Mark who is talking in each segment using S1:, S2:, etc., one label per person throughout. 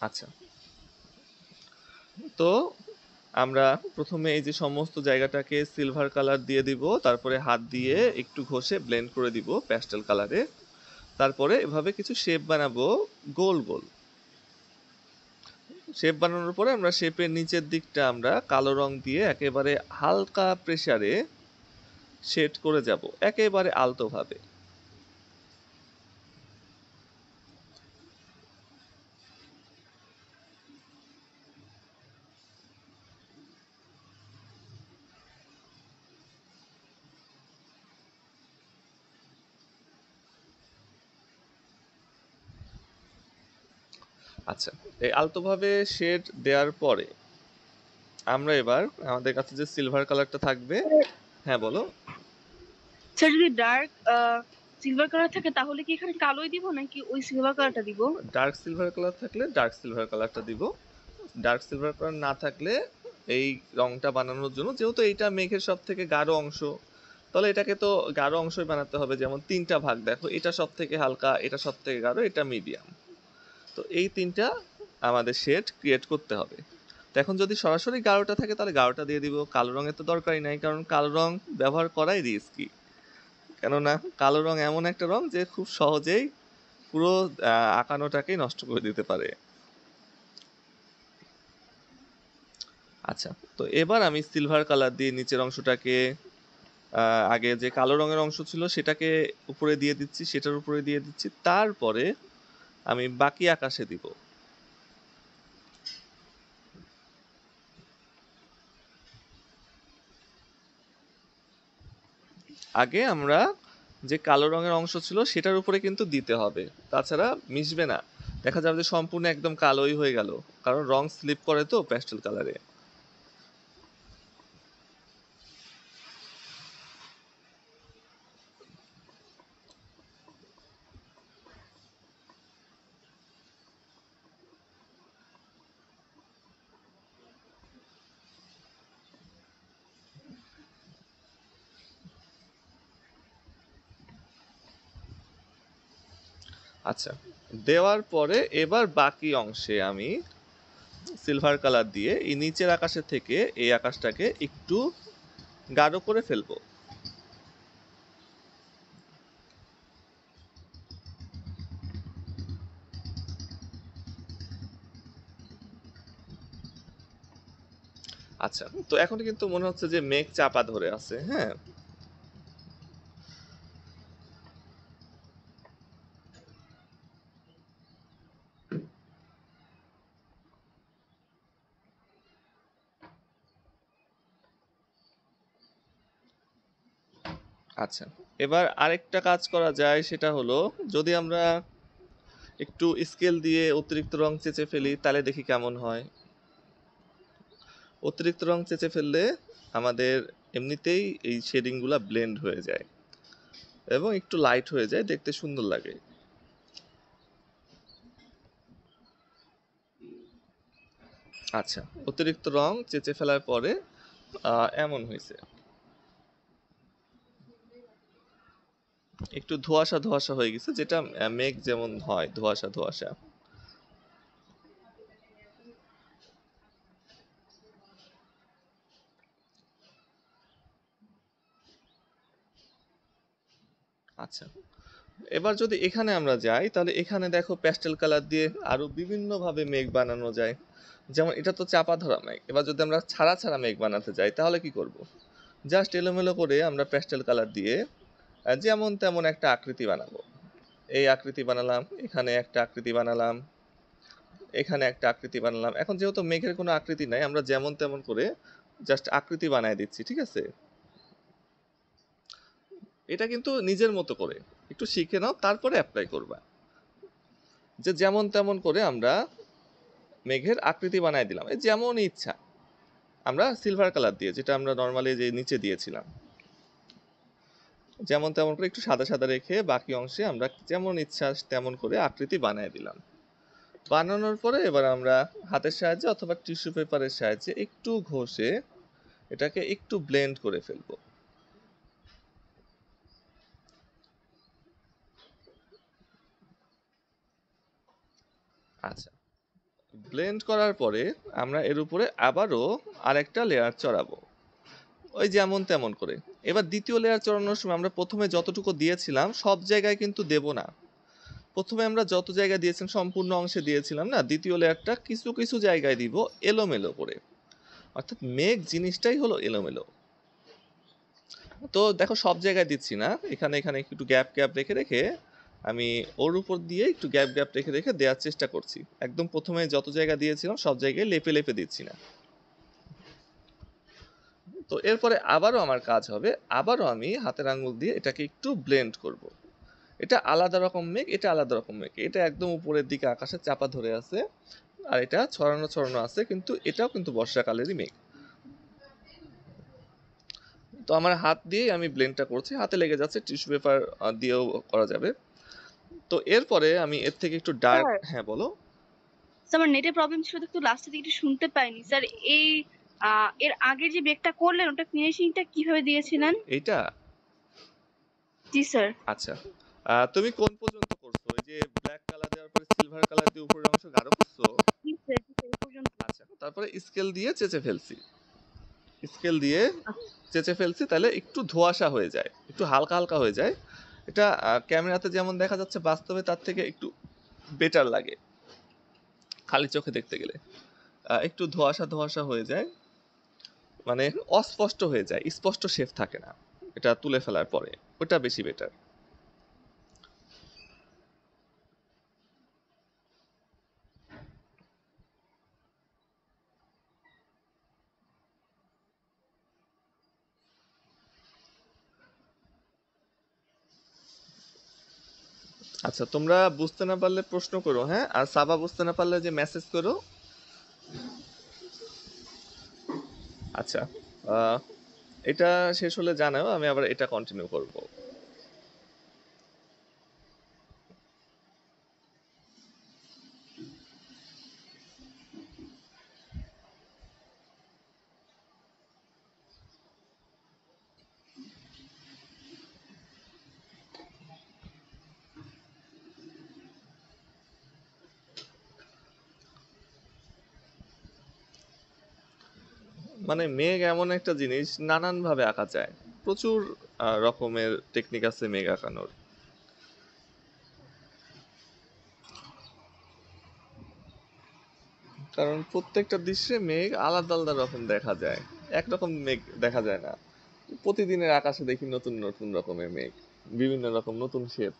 S1: আচ্ছা, তো আমরা প্রথমে এই যে সমস্ত জায়গাটাকে সিলভার কালার দিয়ে দিব, তারপরে হাত দিয়ে একটু ঘষে ব্লেন্ড করে দিব প্যাস্টেল কালারে। তারপরে এভাবে কিছু শেপ বানাবো, গোল গোল শেপ বানানোর পরে আমরা শেপের নিচের দিকটা আমরা কালো রং দিয়ে একেবারে হালকা প্রেসারে শেড করে যাব, একেবারে আলতো ভাবে। আচ্ছা, এই আলতোভাবে শেড দেওয়ার পরে আমরা এবার আমাদের কাছে যে সিলভার কালারটা থাকবে। হ্যাঁ বলো।
S2: স্যার, যদি ডার্ক সিলভার কালার থাকে তাহলে কি এখানে কালোই দিব নাকি ওই সিলভার কালারটা দিব?
S1: ডার্ক সিলভার কালার থাকলে ডার্ক সিলভার কালারটা দিব। ডার্ক সিলভার কালার না থাকলে এই রংটা বানানোর জন্য, যেহেতু এইটা মেঘের সব থেকে গাঢ় অংশ, তাহলে এটাকে তো গাঢ় অংশই বানাতে হবে। যেমন তিনটা ভাগ দেখো, এটা সব থেকে হালকা, এটা সব থেকে গাঢ়, এটা মিডিয়াম। তো এই তিনটা আমাদের শেড ক্রিয়েট করতে হবে। তো এখন যদি সরাসরি গাঢ়টা থাকে তাহলে গাঢ়টা দিয়ে দিব, কালো রঙের তো দরকারই নাই, কারণ কালো রং ব্যবহার করাই রিস্কি। কেননা কালো রং এমন একটা রং যে খুব সহজেই পুরো আঁকানোটাকেই নষ্ট করে দিতে পারে। আচ্ছা, তো এবার আমি সিলভার কালার দিয়ে নিচের অংশটাকে, আগে যে কালো রঙের অংশ ছিল সেটাকে উপরে দিয়ে দিচ্ছি, সেটার উপরে দিয়ে দিচ্ছি, তারপরে আমি বাকি আকাশে দিব। আগে আমরা যে কালো রঙের অংশ ছিল সেটার উপরে কিন্তু দিতে হবে, তাছাড়া মিশবে না। দেখা যাবে যে সম্পূর্ণ একদম কালোই হয়ে গেল, কারণ রং স্লিপ করে তো প্যাস্টেল কালারে। আচ্ছা, দেওয়ার পরে এবার বাকি অংশে আমি সিলভার কালার দিয়ে এই নিচের আকাশের থেকে এই আকাশটাকে একটু গাঢ় করে ফেলবো। আচ্ছা, তো এখন কিন্তু মনে হচ্ছে যে মেঘ চাপা ধরে আছে। হ্যাঁ, আচ্ছা, এবার আরেকটা কাজ করা যায়, সেটা হলো যদি আমরা একটু স্কেল দিয়ে অতিরিক্ত রং চেঁচে ফেলি তাহলে দেখি কেমন হয়। অতিরিক্ত রং চেঁচে ফেললে আমাদের এমনিতেই এই শেডিং গুলা ব্লেন্ড হয়ে যায় এবং একটু লাইট হয়ে যায়, দেখতে সুন্দর লাগে। আচ্ছা, অতিরিক্ত রং চেঁচে ফেলার পরে এমন হয়েছে, একটু ধোঁয়াশা ধোঁয়াশা হয়ে গেছে, যেটা মেঘ যেমন হয় ধোঁয়াশা ধোঁয়াশা। আচ্ছা, এবার যদি এখানে আমরা যাই তাহলে এখানে দেখো প্যাস্টেল কালার দিয়ে আরো বিভিন্ন ভাবে মেঘ বানানো যায়। যেমন এটা তো চাপা ধরা মেঘ, এবার যদি আমরা ছাড়া ছাড়া মেঘ বানাতে যাই তাহলে কি করব? জাস্ট এলোমেলো করে আমরা প্যাস্টেল কালার দিয়ে যেমন তেমন একটা আকৃতি বানাবো। এই আকৃতি বানালাম, এখানে একটা আকৃতি বানালাম, এখানে একটা আকৃতি বানালাম। এখন যেহেতু মেঘের কোনো আকৃতি নাই, আমরা যেমন তেমন করে জাস্ট আকৃতি বানায় দিচ্ছি, ঠিক আছে? এটা কিন্তু নিজের মতো করে একটু শিখে নাও, তারপরে অ্যাপ্লাই করবা। যে যেমন তেমন করে আমরা মেঘের আকৃতি বানায় দিলাম, এই যেমন ইচ্ছা। আমরা সিলভার কালার দিয়ে, যেটা আমরা নর্মালি যে নিচে দিয়েছিলাম, যেমন তেমন করে একটু সাদা সাদা রেখে বাকি অংশে আমরা যেমন ইচ্ছা তেমন করে আকৃতি বানায় দিলাম। বানানোর পরে এবার আমরা হাতের সাহায্যে অথবা টিস্যু পেপারের সাহায্যে একটু ঘষে এটাকে একটু ব্লেন্ড করে ফেলবো। আচ্ছা, ব্লেন্ড করার পরে আমরা এর উপরে আবারও আরেকটা লেয়ার চড়াবো, ওই যেমন তেমন করে। এবার দ্বিতীয় লেয়ার চড়ানোর সময় আমরা প্রথমে যতটুকু দিয়েছিলাম সব জায়গায় কিন্তু দেব না। প্রথমে আমরা যত জায়গায় দিয়েছিলাম সম্পূর্ণ অংশে দিয়েছিলাম না, দ্বিতীয় লেয়ারটা কিছু কিছু জায়গায় দিব এলোমেলো করে, অর্থাৎ মেঘ জিনিসটাই হলো এলোমেলো। তো দেখো সব জায়গায় দিচ্ছি না, এখানে এখানে একটু গ্যাপ গ্যাপ রেখে রেখে আমি ওর উপর দিয়ে একটু গ্যাপ গ্যাপ রেখে রেখে দেওয়ার চেষ্টা করছি। একদম প্রথমে যত জায়গা দিয়েছিলাম সব জায়গায় লেপে লেপে দিচ্ছি না। তো এরপরে আবারও আমার কাজ হবে, আবারও আমি হাতের আঙ্গুল দিয়ে এটাকে একটু ব্লেন্ড করব। এটা আলাদা রকম মেঘ, এটা আলাদা রকম মেঘ, এটা একদম উপরের দিকে আকাশে চাপা ধরে আছে, আর এটা ছড়ানো ছড়ানো আছে, কিন্তু এটাও কিন্তু বর্ষাকালেরই মেঘ। তো আমার হাত দিয়েই আমি ব্লেন্ডটা করছি, হাতে লেগে যাচ্ছে, টিস্যু পেপার দিয়েও করা যাবে। তো এরপরে আমি এর থেকে একটু ডার্ক,
S2: স্যার
S1: হ্যাঁ বলো।
S2: আমার নেটের প্রবলেম ছিল তো একটু লাস্টের দিকে একটু শুনতে পাইনি স্যার। এই এর আগের যে বেকটা করলেন ওটা ফিনিশিংটা কিভাবে দিয়েছিলেন?
S1: এইটা
S2: জি স্যার।
S1: আচ্ছা, তুমি কোন পর্যন্ত করছো? ওই যে ব্ল্যাক কালার দেওয়ার পরে সিলভার কালার দিয়ে উপরের অংশ গাঢ় করছো?
S2: জি স্যার, জি স্যার, এই পর্যন্ত।
S1: আচ্ছা, তারপরে স্কেল দিয়ে চেঁচে ফেলছি, স্কেল দিয়ে চেঁচে ফেলছি, তাহলে একটু ধোঁয়াশা হয়ে যায়, একটু হালকা হালকা হয়ে যায়। এটা ক্যামেরাতে যেমন দেখা যাচ্ছে, বাস্তবে তার থেকে একটু বেটার লাগে খালি চোখে দেখতে গেলে। একটু ধোঁয়াশা ধোঁয়াশা হয়ে যায়, মানে অস্পষ্ট হয়ে যায়, স্পষ্ট শেপ থাকে না এটা তুলে ফেলার পরে, ওটা বেশি বেটার। আচ্ছা, তোমরা বুঝতে না পারলে প্রশ্ন করো, হ্যাঁ, আর সাবা বুঝতে না পারলে যে মেসেজ করো। আচ্ছা, আহ, এটা শেষ হলে জানাও, আমি আবার এটা কন্টিনিউ করব। মানে মেঘ এমন একটা জিনিস নানান ভাবে আঁকা যায়, প্রচুর রকমের টেকনিক আছে মেঘ আঁকানোর। কারণ প্রত্যেকটা দৃশ্যে মেঘ আলাদা আলাদা রকম দেখা যায়, একরকম মেঘ দেখা যায় না। প্রতিদিনের আকাশে দেখি নতুন নতুন রকমের মেঘ, বিভিন্ন রকম নতুন শেপ।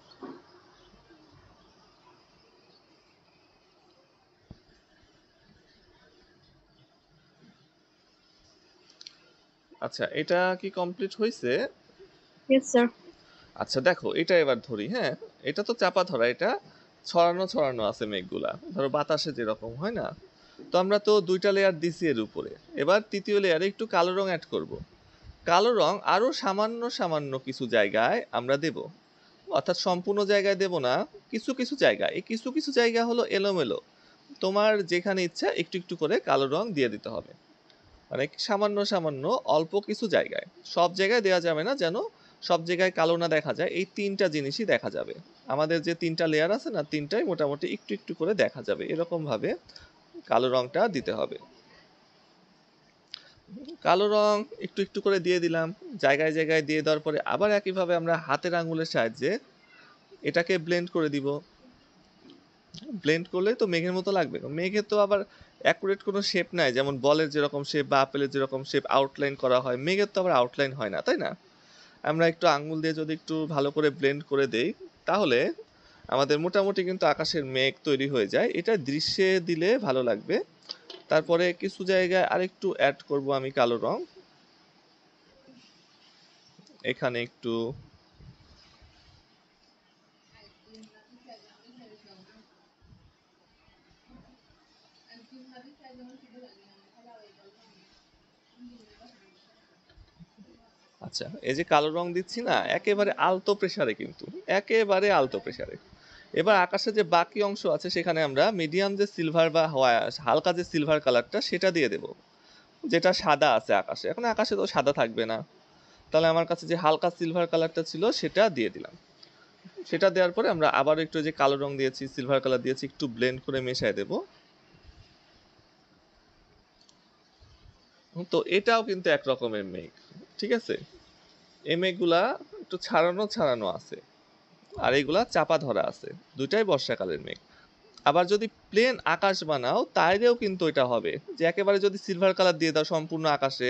S1: আচ্ছা, এটা কি কমপ্লিট হয়েছে?
S2: Yes sir.
S1: আচ্ছা দেখো, এটা এবার ধরি, হ্যাঁ, এটা তো চাপা ধরা, এটা ছড়ানো ছড়ানো আছে মেঘগুলা, ধরো বাতাসে যেরকম হয় না। তো আমরা তো দুইটা লেয়ার দিছি এর উপরে, এবার তৃতীয় লেয়ারে একটু কালো রং অ্যাড করব। কালো রং আরো সামান্য সামান্য কিছু জায়গায় আমরা দেব, অর্থাৎ সম্পূর্ণ জায়গায় দেব না, কিছু কিছু জায়গায়, এই কিছু কিছু জায়গা হলো এলোমেলো, তোমার যেখানে ইচ্ছা একটু একটু করে কালো রং দিয়ে দিতে হবে। মানে সামান্য সামান্য অল্প কিছু জায়গায়, সব জায়গায় দেওয়া যাবে না, যেন সব জায়গায় কালো না দেখা যায়। এই তিনটা জিনিসই দেখা যাবে, আমাদের যে তিনটা লেয়ার আছে না, তিনটাই মোটামুটি একটু একটু করে দেখা যাবে, এরকম ভাবে কালো রংটা দিতে হবে। কালো রং একটু একটু করে দিয়ে দিলাম, জায়গায় জায়গায় দিয়ে দেওয়ার পরে আবার একইভাবে আমরা হাতের আঙ্গুলের সাহায্যে এটাকে ব্লেন্ড করে দিব। ব্লেন্ড করলে তো মেঘের মতো লাগবে, মেঘের তো আবার অ্যাকুরেট কোনো শেপ নাই, যেমন বলের যেরকম শেপ বা আপেলের যেরকম শেপ আউটলাইন করা হয়, মেঘের তো আবার আউটলাইন হয় না, তাই না? আমরা একটু আঙ্গুল দিয়ে যদি একটু ভালো করে ব্লেন্ড করে দেই, তাহলে আমাদের মোটামুটি কিন্তু আকাশের মেঘ তৈরি হয়ে যায়, এটা দৃশ্যে দিলে ভালো লাগবে। তারপরে কিছু জায়গায় আরেকটু অ্যাড করব আমি কালো রং, এখানে একটু, আচ্ছা এই যে কালো রং দিচ্ছি না, একেবারে আলতো প্রেসারে, কিন্তু একেবারে আলতো প্রেসারে। এবার আকাশে যে বাকি অংশ আছে সেখানে আমরা মিডিয়াম যে সিলভার বা হালকা যে সিলভার কালারটা সেটা দিয়ে দেব, যেটা সাদা আছে আকাশে। এখন আকাশে তো সাদা থাকবে না, তাহলে আমার কাছে যে হালকা সিলভার কালারটা ছিল সেটা দিয়ে দিলাম। সেটা দেওয়ার পরে আমরা আবার একটু যে কালো রং দিয়েছি, সিলভার কালার দিয়েছি, একটু ব্লেন্ড করে মেশায় দেব। তো এটাও কিন্তু এক রকমের মেঘ, ঠিক আছে? এই মেঘগুলা একটু ছাড়ানো ছাড়ানো আছে, আর এইগুলা চাপা ধরা আছে। দুইটাই বর্ষাকালের মেঘ। আবার যদি প্লেন আকাশ বানাও তাইলেও কিন্তু এটা হবে, যে একেবারে যদি সিলভার কালার দিয়ে দাও সম্পূর্ণ আকাশে,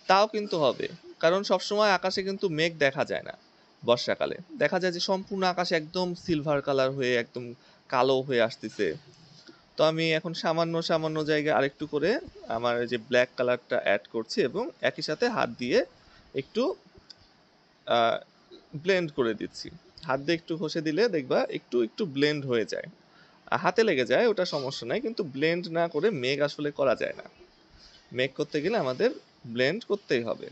S1: তাও কিন্তু হবে। কারণ সবসময় আকাশে কিন্তু মেঘ দেখা যায় না। বর্ষাকালে দেখা যায় যে সম্পূর্ণ আকাশ একদম সিলভার কালার হয়ে একদম কালো হয়ে আসতেছে। তো আমি এখন সামান্য সামান্য জায়গায় আরেকটু করে আমার যে ব্ল্যাক কালারটা অ্যাড করছি, এবং একই সাথে হাত দিয়ে একটু ব্লেন্ড করে দিচ্ছি। হাত দিয়ে একটু ঘষে দিলে দেখবা একটু একটু ব্লেন্ড হয়ে যায়। হাতে লেগে যায়, ওটা সমস্যা নাই, কিন্তু ব্লেন্ড না করে মেঘ আসলে করা যায় না। মেঘ করতে গেলে আমাদের ব্লেন্ড করতেই হবে।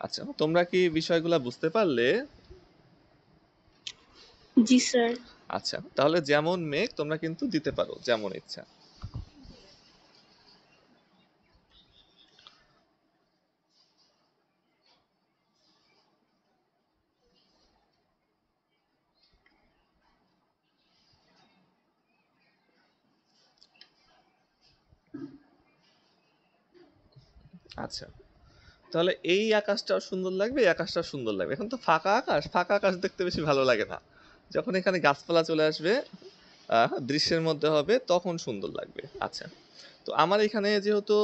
S1: আচ্ছা, তোমরা কি বিষয়গুলো বুঝতে পারলে?
S2: জি স্যার।
S1: আচ্ছা, তাহলে যেমন মেঘ তোমরা কিন্তু দিতে পারো যেমন ইচ্ছা। আচ্ছা, তাহলে এই আকাশটাও সুন্দর লাগবে, এই আকাশটাও সুন্দর লাগবে। এখন তো ফাঁকা আকাশ, ফাঁকা আকাশ দেখতে বেশি ভালো লাগে না। যখন এখানে গাছপালা চলে আসবে, দৃশ্যের মধ্যে হবে, তখন সুন্দর লাগবে। আচ্ছা, তো আমার এখানে যেহেতু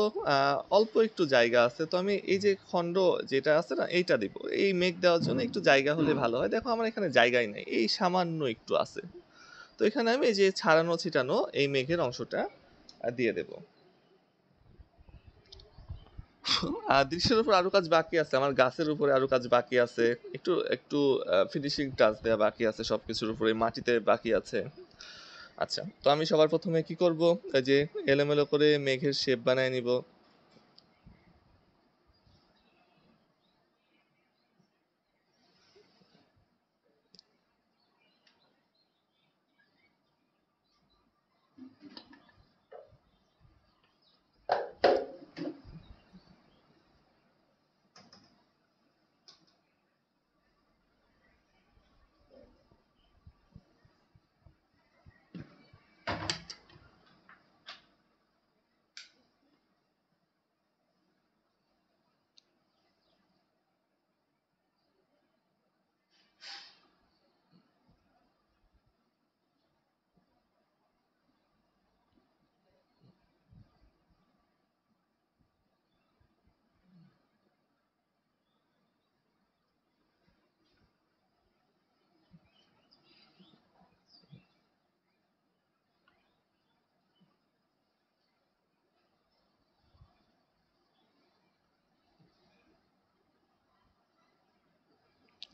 S1: অল্প একটু জায়গা আছে, তো আমি এই যে খণ্ড যেটা আছে না এইটা দিব। এই মেঘ দেওয়ার জন্য একটু জায়গা হলে ভালো হয়। দেখো আমার এখানে জায়গাই নাই, এই সামান্য একটু আছে। তো এখানে আমি এই যে ছাড়ানো ছিটানো এই মেঘের অংশটা দিয়ে দেব। আর দৃশ্যের উপর আরো কাজ বাকি আছে, আমার গাছের উপরে আরো কাজ বাকি আছে, একটু একটু ফিনিশিং টাচ দেওয়া বাকি আছে, সবকিছুর উপরে মাটিতে বাকি আছে। আচ্ছা, তো আমি সবার প্রথমে কি করব, এই যে এলোমেলো করে মেঘের শেপ বানায় নিব।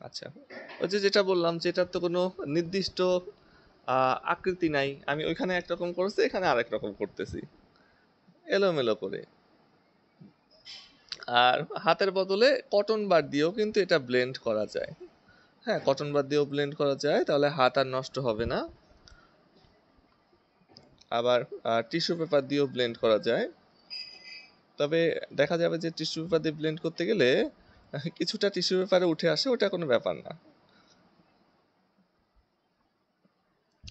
S1: আচ্ছা, ওই যে যেটা বললাম যে এটার তো কোনো নির্দিষ্ট আকৃতি নাই, আমি ওইখানে একরকম করছি, এখানে আরেক রকম করতেছি এলোমেলো করে। আর হাতের বদলে কটন বার দিয়েও কিন্তু এটা ব্লেন্ড করা যায়। হ্যাঁ, কটন বার দিয়েও ব্লেন্ড করা যায়, তাহলে হাত আর নষ্ট হবে না। আবার টিস্যু পেপার দিয়েও ব্লেন্ড করা যায়। তবে দেখা যাবে যে টিস্যু পেপার দিয়ে ব্লেন্ড করতে গেলে কিছুটা টিস্যু পেপারে উঠে আসে, ওটা কোনো ব্যাপার না।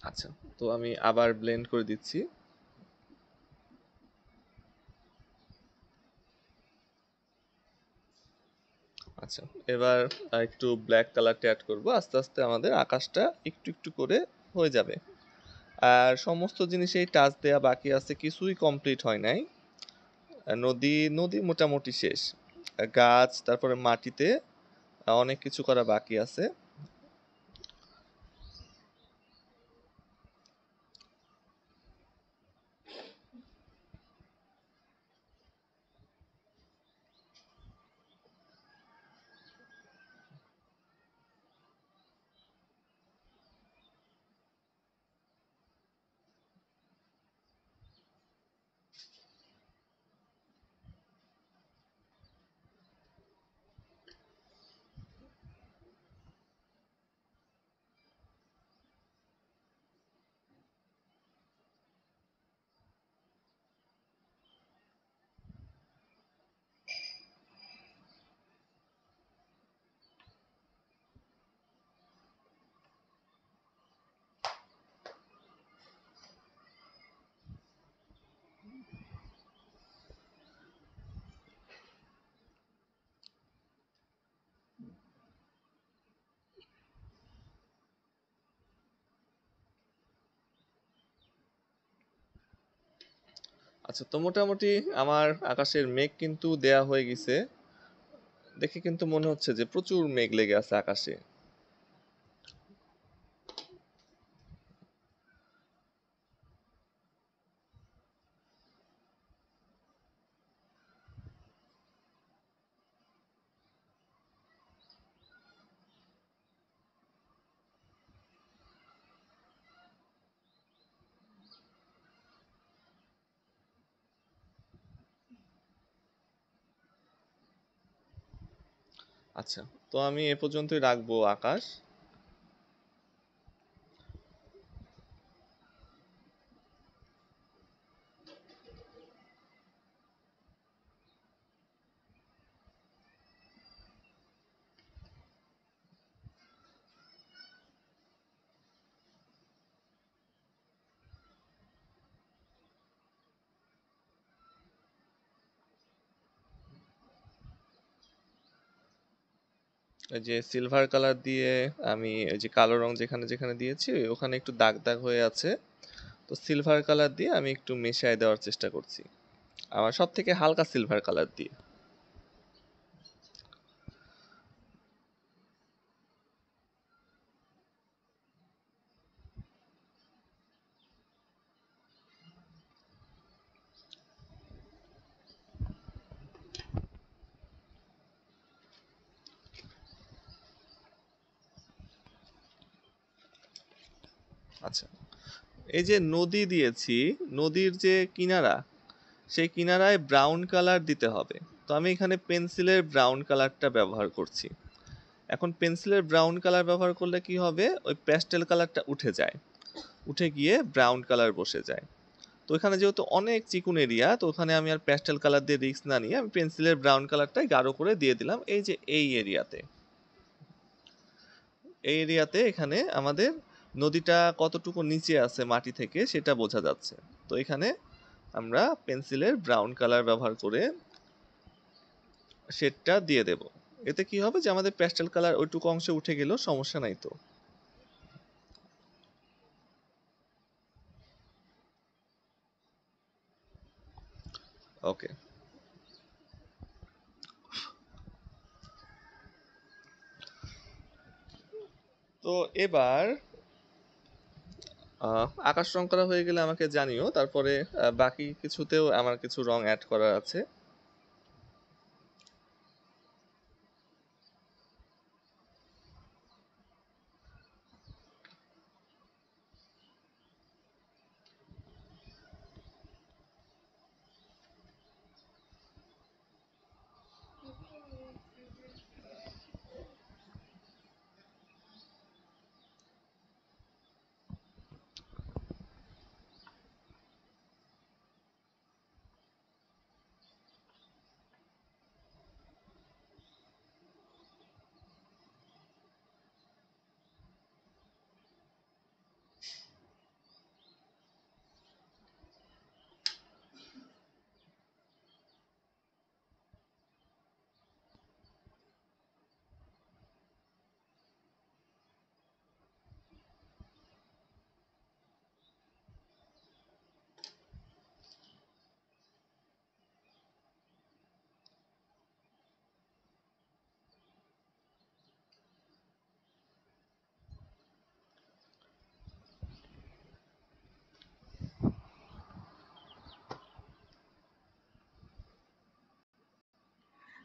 S1: আচ্ছা, তো আমি আবার ব্লেন্ড করে দিচ্ছি। আচ্ছা, এবার একটু ব্ল্যাক কালারটা অ্যাড করব। আস্তে আস্তে আমাদের আকাশটা একটু একটু করে হয়ে যাবে। আর সমস্ত জিনিসেই টাচ দেয়া বাকি আছে, কিছুই কমপ্লিট হয় নাই। নদী নদী মোটামুটি শেষ। গাছ, তারপরে মাটিতে অনেক কিছু করা বাকি আছে। আচ্ছা, তো মোটামুটি আমার আকাশের মেঘ কিন্তু দেয়া হয়ে গেছে। দেখে কিন্তু মনে হচ্ছে যে প্রচুর মেঘ লেগে আছে আকাশে। আচ্ছা, তো আমি এ পর্যন্তই রাখবো আকাশ। এই যে সিলভার কালার দিয়ে আমি এই যে কালো রং যেখানে যেখানে দিয়েছি ওখানে একটু দাগ দাগ হয়ে আছে। তো সিলভার কালার দিয়ে আমি একটু মেশায় দেওয়ার চেষ্টা করছি, আমার সব থেকে হালকা সিলভার কালার দিয়ে। আচ্ছা, এই যে নদী দিয়েছি, নদীর যে কিনারা, সেই কিনারায় ব্রাউন কালার দিতে হবে। তো আমি এখানে পেন্সিলের ব্রাউন কালারটা ব্যবহার করছি। এখন পেন্সিলের ব্রাউন কালার ব্যবহার করলে কি হবে, ওই প্যাস্টেল কালারটা উঠে যায়, উঠে গিয়ে ব্রাউন কালার বসে যায়। তো এখানে যেহেতু অনেক চিকুন এরিয়া, তো ওখানে আমি আর প্যাস্টেল কালার দিয়ে রিস্ক না নিয়ে আমি পেন্সিলের ব্রাউন কালারটাই গাঢ় করে দিয়ে দিলাম এই যে এই এরিয়াতে। এই এরিয়াতে এখানে আমাদের নদীটা কতটুকু নিচে আছে মাটি থেকে সেটা বোঝা যাচ্ছে। তো এখানে আমরা পেন্সিলের ব্রাউন কালার ব্যবহার করে শেডটা দিয়ে দেব। এতে কি হবে যে আমাদের প্যাস্টেল কালার ওইটুকু অংশে উঠে গেলেও সমস্যা নাই। তো ওকে, তো এবার আকাশ রং করা হয়ে গেলে আমাকে জানিও, তারপরে বাকি কিছুতেও আমার কিছু রং অ্যাড করার আছে।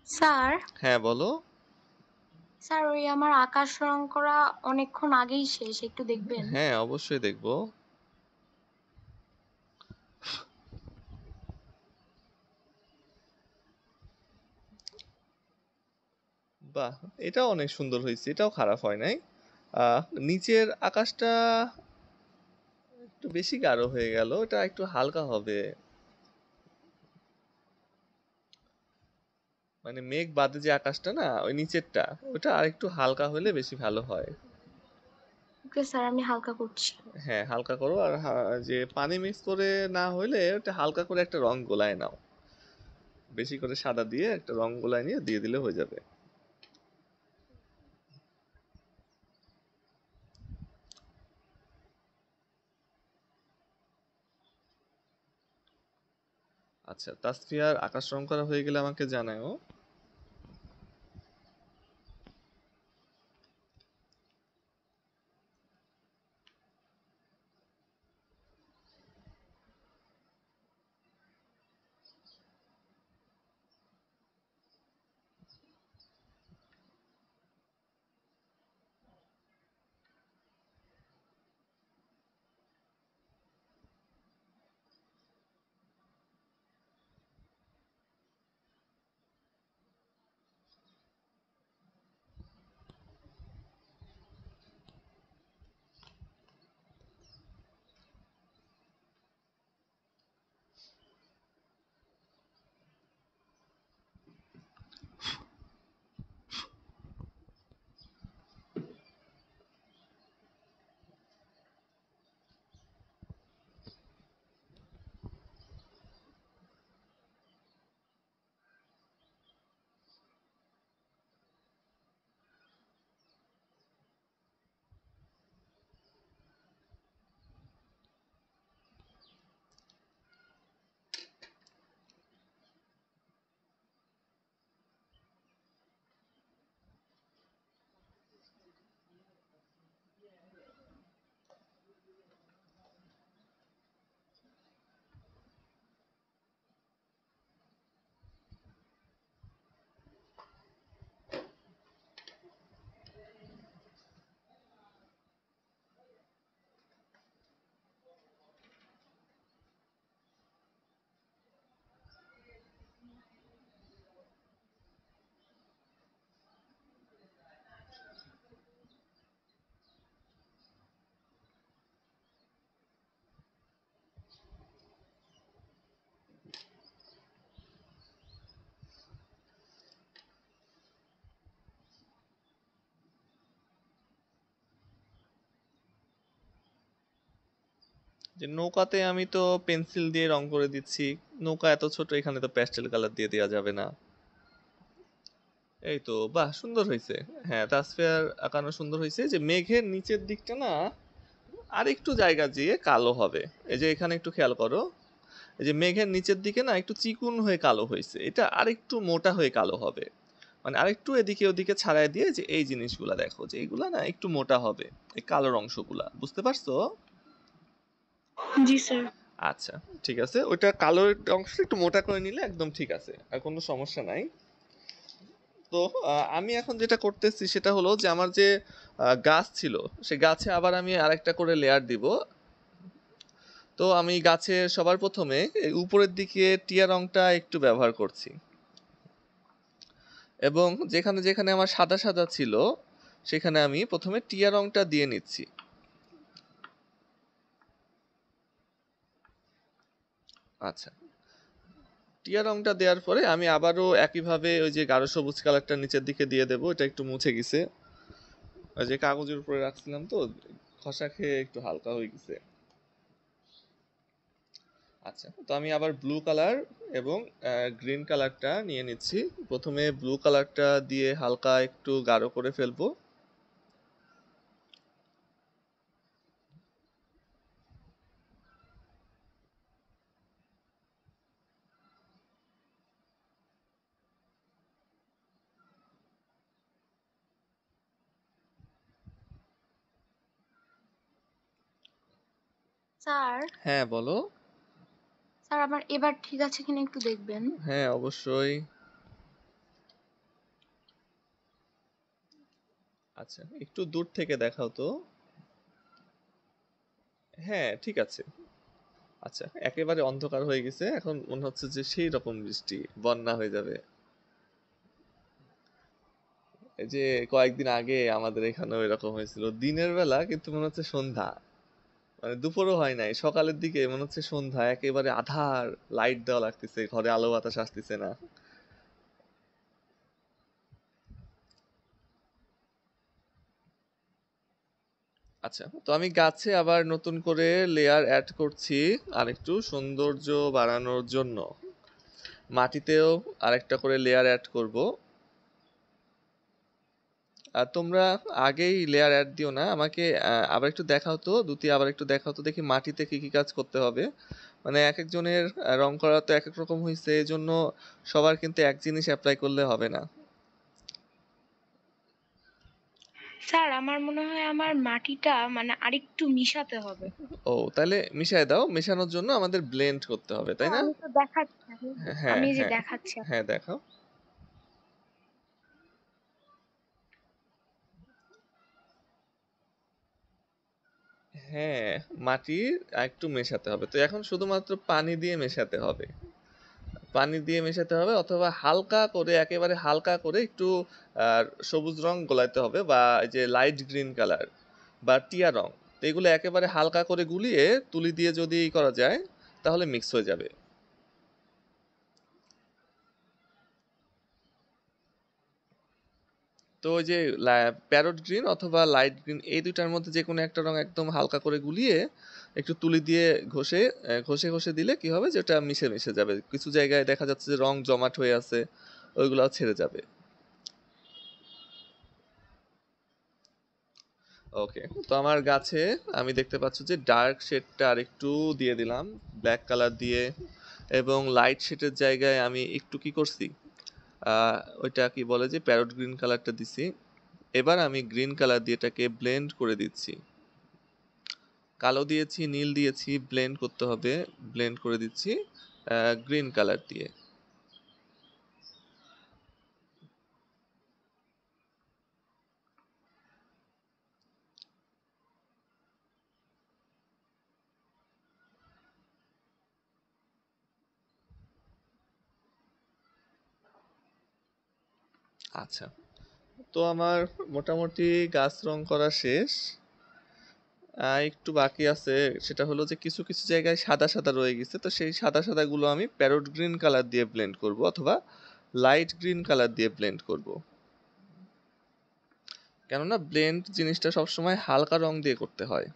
S3: স্যার,
S1: হ্যাঁ বলো।
S3: স্যার ওই আমার আকাশ রং করা অনেকক্ষণ আগেই শেষ, একটু দেখবেন?
S1: হ্যাঁ, অবশ্যই দেখবো। বাহ, এটাও অনেক সুন্দর হয়েছে, এটাও খারাপ হয় নাই। আহ নিচের আকাশটা একটু বেশি গাঢ় হয়ে গেল, এটা একটু হালকা হবে। মানে মেঘ বাদে যে আকাশটা না, ওই নিচেরটা, ওটা আর একটু হালকা হলে বেশি ভালো হয়।
S3: ওকে স্যার, আমি হালকা করছি।
S1: হ্যাঁ, হালকা করো। আর যে পানি মিক্স করে না হইলে ওটা হালকা করে একটা রং গোলায় নাও, বেশি করে সাদা দিয়ে একটা রং গোলায় নিয়ে দিয়ে দিলে হয়ে যাবে। আচ্ছা, তাসফিয়ার আকাশ রং করা হয়ে গেলে আমাকে জানাও। যে নৌকাতে আমি তো পেন্সিল দিয়ে রং করে দিচ্ছি, নৌকা এত ছোট, এখানে তো প্যাস্টেল কালার দিয়ে দেওয়া যাবে না। এই তো, বাহ, সুন্দর হয়েছে। হ্যাঁ, তাসফিয়ার আঁকানো সুন্দর হয়েছে। যে মেঘের নিচের দিকটা না আর একটু জায়গা দিয়ে কালো হবে। এই যে এখানে একটু খেয়াল করো, এই যে মেঘের নিচের দিকে না একটু চিকুন হয়ে কালো হয়েছে, এটা আরেকটু মোটা হয়ে কালো হবে। মানে আরেকটু এদিকে ওদিকে ছাড়াই দিয়ে যে এই জিনিসগুলা দেখো, যে এইগুলা না একটু মোটা হবে, এই কালোর অংশগুলা, বুঝতে পারছো?
S2: জি স্যার।
S1: আচ্ছা, ঠিক আছে, ওইটা কালোর অংশটা একটু মোটা করে নিলে একদম ঠিক আছে, আর কোনো সমস্যা নাই। তো আমি এখন যেটা করতেছি সেটা হলো যে আমার যে গাছ ছিল, সে গাছে আবার আমি আরেকটা করে লেয়ার দিব। তো আমি গাছে সবার প্রথমে এই উপরের দিকে টিয়া রংটা একটু ব্যবহার করছি, এবং যেখানে যেখানে আমার সাদা সাদা ছিল সেখানে আমি প্রথমে টিয়া রংটা দিয়ে নিচ্ছি। আচ্ছা, টিয়া রংটা দেওয়ার পরে আমি আবারও একইভাবে ওই যে গাঢ় সবুজ কালারটা নিচের দিকে দিয়ে দেবো। এটা একটু মুছে গেছে, ওই যে কাগজের উপরে রাখছিলাম তো, খসা খেয়ে একটু হালকা হয়ে গেছে। আচ্ছা, তো আমি আবার ব্লু কালার এবং গ্রিন কালারটা নিয়ে নিচ্ছি। প্রথমে ব্লু কালারটা দিয়ে হালকা একটু গাঢ় করে ফেলবো।
S3: স্যার,
S1: হ্যাঁ, বলো।
S3: স্যার আমার এবার ঠিক আছে কিনা একটু দেখবেন।
S1: হ্যাঁ, অবশ্যই। আচ্ছা, একটু দূর থেকে দেখাও তো। হ্যাঁ, ঠিক আছে। আচ্ছা, একেবারে অন্ধকার হয়ে গেছে, এখন মনে হচ্ছে যে সেই রকম বৃষ্টি, বন্যা হয়ে যাবে। এই যে কয়েকদিন আগে আমাদের এখানেও এরকম হয়েছিল, দিনের বেলা কিন্তু মনে হচ্ছে সন্ধ্যা, মানে দুপুরও হয় নাই, সকালের দিকে মনে হচ্ছে সন্ধ্যা, একেবারে আধার, লাইট দেওয়া লাগতেছে, ঘরে আলো বাতাস আসতেছে না। আচ্ছা, তো আমি গাছে আবার নতুন করে লেয়ার অ্যাড করছি আরেকটু সৌন্দর্য বাড়ানোর জন্য। মাটিতেও আরেকটা করে লেয়ার অ্যাড করব। আর তোমরা আগেই লেয়ার অ্যাড দিও না, আমাকে আবার একটু দেখাও তো, দ্যুতি আবার একটু দেখাও তো দেখি মাটিতে কি কি কাজ করতে হবে। মানে এক একজনের রং করা তো এক এক রকম হয়েছে, এই জন্য সবার কিন্তু এক জিনিস অ্যাপ্লাই করলে হবে না।
S3: স্যার আমার মনে হয় আমার মাটিটা মানে আরেকটু মিশাতে হবে।
S1: ও তাহলে মিশায় দাও, মেশানোর জন্য আমাদের ব্লেন্ড করতে হবে তাই
S3: হ্যাঁ
S1: না?
S3: আমি তো দেখাচ্ছি,
S1: হ্যাঁ
S3: আমি এই যে
S1: হ্যাঁ
S3: দেখাচ্ছি
S1: হ্যাঁ দেখাও। হ্যাঁ, মাটি একটু মেশাতে হবে, তো এখন শুধুমাত্র পানি দিয়ে মেশাতে হবে। পানি দিয়ে মেশাতে হবে অথবা হালকা করে, একেবারে হালকা করে একটু সবুজ রং গোলাইতে হবে, বা এই যে লাইট গ্রিন কালার বা টিয়া রং, তো এগুলো একেবারে হালকা করে গুলিয়ে তুলি দিয়ে যদি করা যায় তাহলে মিক্স হয়ে যাবে। তো ওই যে প্যারট গ্রিন অথবা লাইট গ্রিন, এই দুইটার মধ্যে যে কোনো একটা রং একদম হালকা করে গুলিয়ে একটু তুলি দিয়ে ঘষে ঘষে ঘষে দিলে কি হবে যে ওটা মিশে মিশে যাবে। কিছু জায়গায় দেখা যাচ্ছে যে রং জমাট হয়ে আছে, ওইগুলো ছেড়ে যাবে। ওকে, তো আমার গাছে আমি দেখতে পাচ্ছ যে ডার্ক শেডটা আর একটু দিয়ে দিলাম ব্ল্যাক কালার দিয়ে, এবং লাইট শেডের জায়গায় আমি একটু কি করছি, ওইটা কি বলে যে প্যারট গ্রিন কালারটা দিছি। এবার আমি গ্রিন কালার দিয়ে এটাকে ব্লেন্ড করে দিচ্ছি। কালো দিয়েছি, নীল দিয়েছি, ব্লেন্ড করতে হবে, ব্লেন্ড করে দিচ্ছি গ্রিন কালার দিয়ে। আচ্ছা, তো আমার মোটামুটি গাছ রং করা শেষ। একটু বাকি আছে, সেটা হলো যে কিছু কিছু জায়গায় সাদা সাদা রয়ে গেছে, তো সেই সাদা সাদা গুলো আমি প্যারট গ্রিন কালার দিয়ে ব্লেন্ড করব অথবা লাইট গ্রিন কালার দিয়ে ব্লেন্ড করব। কেননা ব্লেন্ড জিনিসটা সবসময় হালকা রং দিয়ে করতে হয়।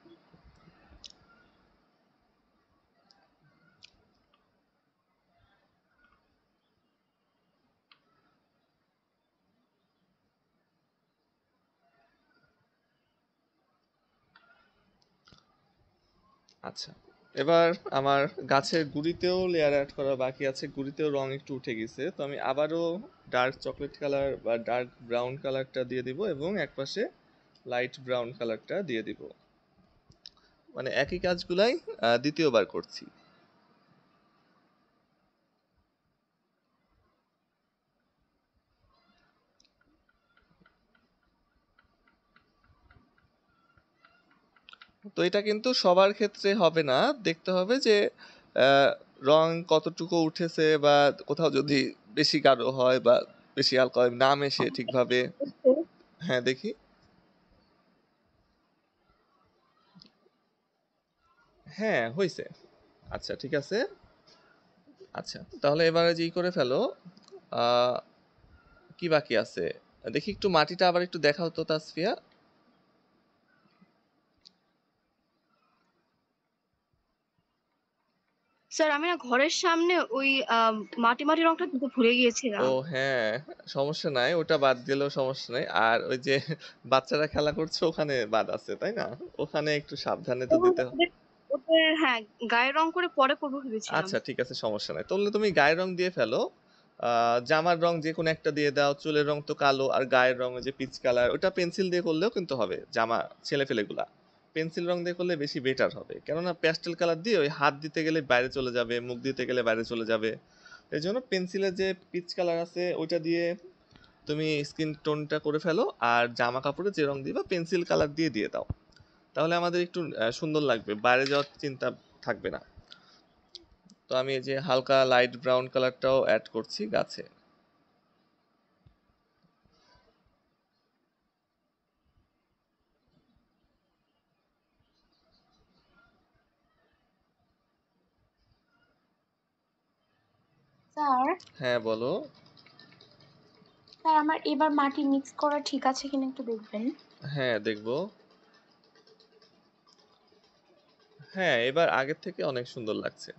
S1: আচ্ছা, এবার আমার গাছের গুঁড়িতেও লেয়ার অ্যাড করা বাকি আছে, গুঁড়িতেও রং একটু উঠে গেছে, তো আমি আবারও ডার্ক চকলেট কালার বা ডার্ক ব্রাউন কালারটা দিয়ে দিব এবং একপাশে লাইট ব্রাউন কালারটা দিয়ে দিব। মানে একই কাজগুলাই দ্বিতীয়বার করছি। তো এটা কিন্তু সবার ক্ষেত্রে হবে না, দেখতে হবে যে আহ, রং কতটুকু উঠেছে, বা কোথাও যদি বেশি গাঢ় হয় বা বেশি হালকা হয়, না মেশে ঠিকভাবে। হ্যাঁ দেখি। হ্যাঁ হয়েছে। আচ্ছা ঠিক আছে। আচ্ছা তাহলে এবারে যেই করে ফেলো। আহ কি বাকি আছে দেখি, একটু মাটিটা আবার একটু দেখাও তো তাসফিয়া।
S2: স্যার আমি না ঘরের সামনে ওই মাটি মাটি রংটা দিতে ভুলে
S1: ও
S2: গিয়েছিলাম।
S1: হ্যাঁ, সমস্যা নাই, ওটা বাদ দিলেও সমস্যা নাই। আর ওই যে বাচ্চারা খেলা করছে ওখানে বাদ আছে তাই না, ওখানে একটু সাবধানে তো
S2: ওখানে
S1: দিতে
S2: ওদের ওদের হ্যাঁ গায়ের রং করে পরে করবো ভেবেছিলাম।
S1: আচ্ছা ঠিক আছে, সমস্যা নাই, তাহলে তুমি গায়ের রং দিয়ে ফেলো। জামার রং যে কোনো একটা দিয়ে দাও, চুলের রং তো কালো, আর গায়ের রং ওই যে পিচ কালার, ওটা পেন্সিল দিয়ে করলেও কিন্তু হবে। জামা ছেলে ফেলেগুলা পেন্সিল রং দিয়ে করলে বেশি বেটার হবে, কেননা প্যাস্টেল কালার দিয়ে ওই হাত দিতে গেলে বাইরে চলে যাবে, মুখ দিতে গেলে বাইরে চলে যাবে। এই জন্য পেন্সিলের যে পিচ কালার আছে ওইটা দিয়ে তুমি স্কিন টোনটা করে ফেলো, আর জামা কাপড়ে যে রং দিবা পেন্সিল কালার দিয়ে দিয়ে দাও, তাহলে আমাদের একটু সুন্দর লাগবে, বাইরে যাওয়ার চিন্তা থাকবে না। তো আমি এই যে হালকা লাইট ব্রাউন কালারটাও অ্যাড করছি গাছে।
S3: স্যার
S1: হ্যাঁ বলো।
S3: স্যার আমার এবার মাটি মিক্স করা ঠিক আছে কিনা একটু দেখবেন।
S1: হ্যাঁ দেখবো। হ্যাঁ এবার আগের থেকে অনেক সুন্দর লাগছে।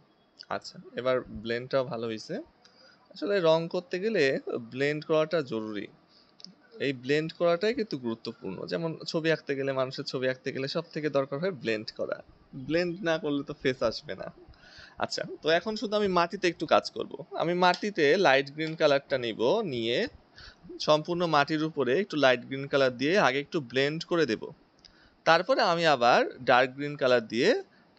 S1: আচ্ছা এবার ব্লেন্ডটাও ভালো হয়েছে। আসলে রং করতে গেলে ব্লেন্ড করাটা জরুরি। এই ব্লেন্ড করাটাই কিন্তু গুরুত্বপূর্ণ, যেমন ছবি আঁকতে গেলে, মানুষের ছবি আঁকতে গেলে সব থেকে দরকার হয় ব্লেন্ড করা। ব্লেন্ড না করলে তো ফেস আসবে না। আচ্ছা, তো এখন শুধু আমি মাটিতে একটু কাজ করব। আমি মাটিতে লাইট গ্রিন কালারটা নিব, নিয়ে সম্পূর্ণ মাটির উপরে একটু লাইট গ্রিন কালার দিয়ে আগে একটু ব্লেন্ড করে দেব। তারপরে আমি আবার ডার্ক গ্রিন কালার দিয়ে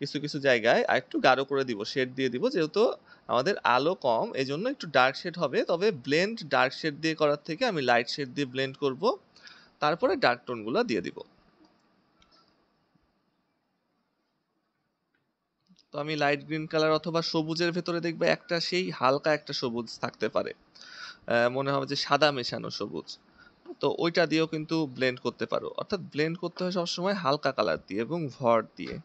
S1: কিছু কিছু জায়গায় আরেকটু গাঢ় করে দিব, শেড দিয়ে দিব। যেহেতু আমাদের আলো কম, এই জন্য একটু ডার্ক শেড হবে। তবে ব্লেন্ড ডার্ক শেড দিয়ে করার থেকে আমি লাইট শেড দিয়ে ব্লেন্ড করব, তারপরে ডার্ক টোনগুলো দিয়ে দিব। তো আমি লাইট গ্রিন কালার অথবা সবুজের ভেতরে দেখবে একটা সেই হালকা একটা সবুজ থাকতে পারে, মনে হবে যে সাদা মেশানো সবুজ। তো ওইটা দিয়েও কিন্তু ব্লেন্ড করতে পারো। অর্থাৎ ব্লেন্ড করতে হয় সবসময় হালকা কালার দিয়ে এবং ভর দিয়ে।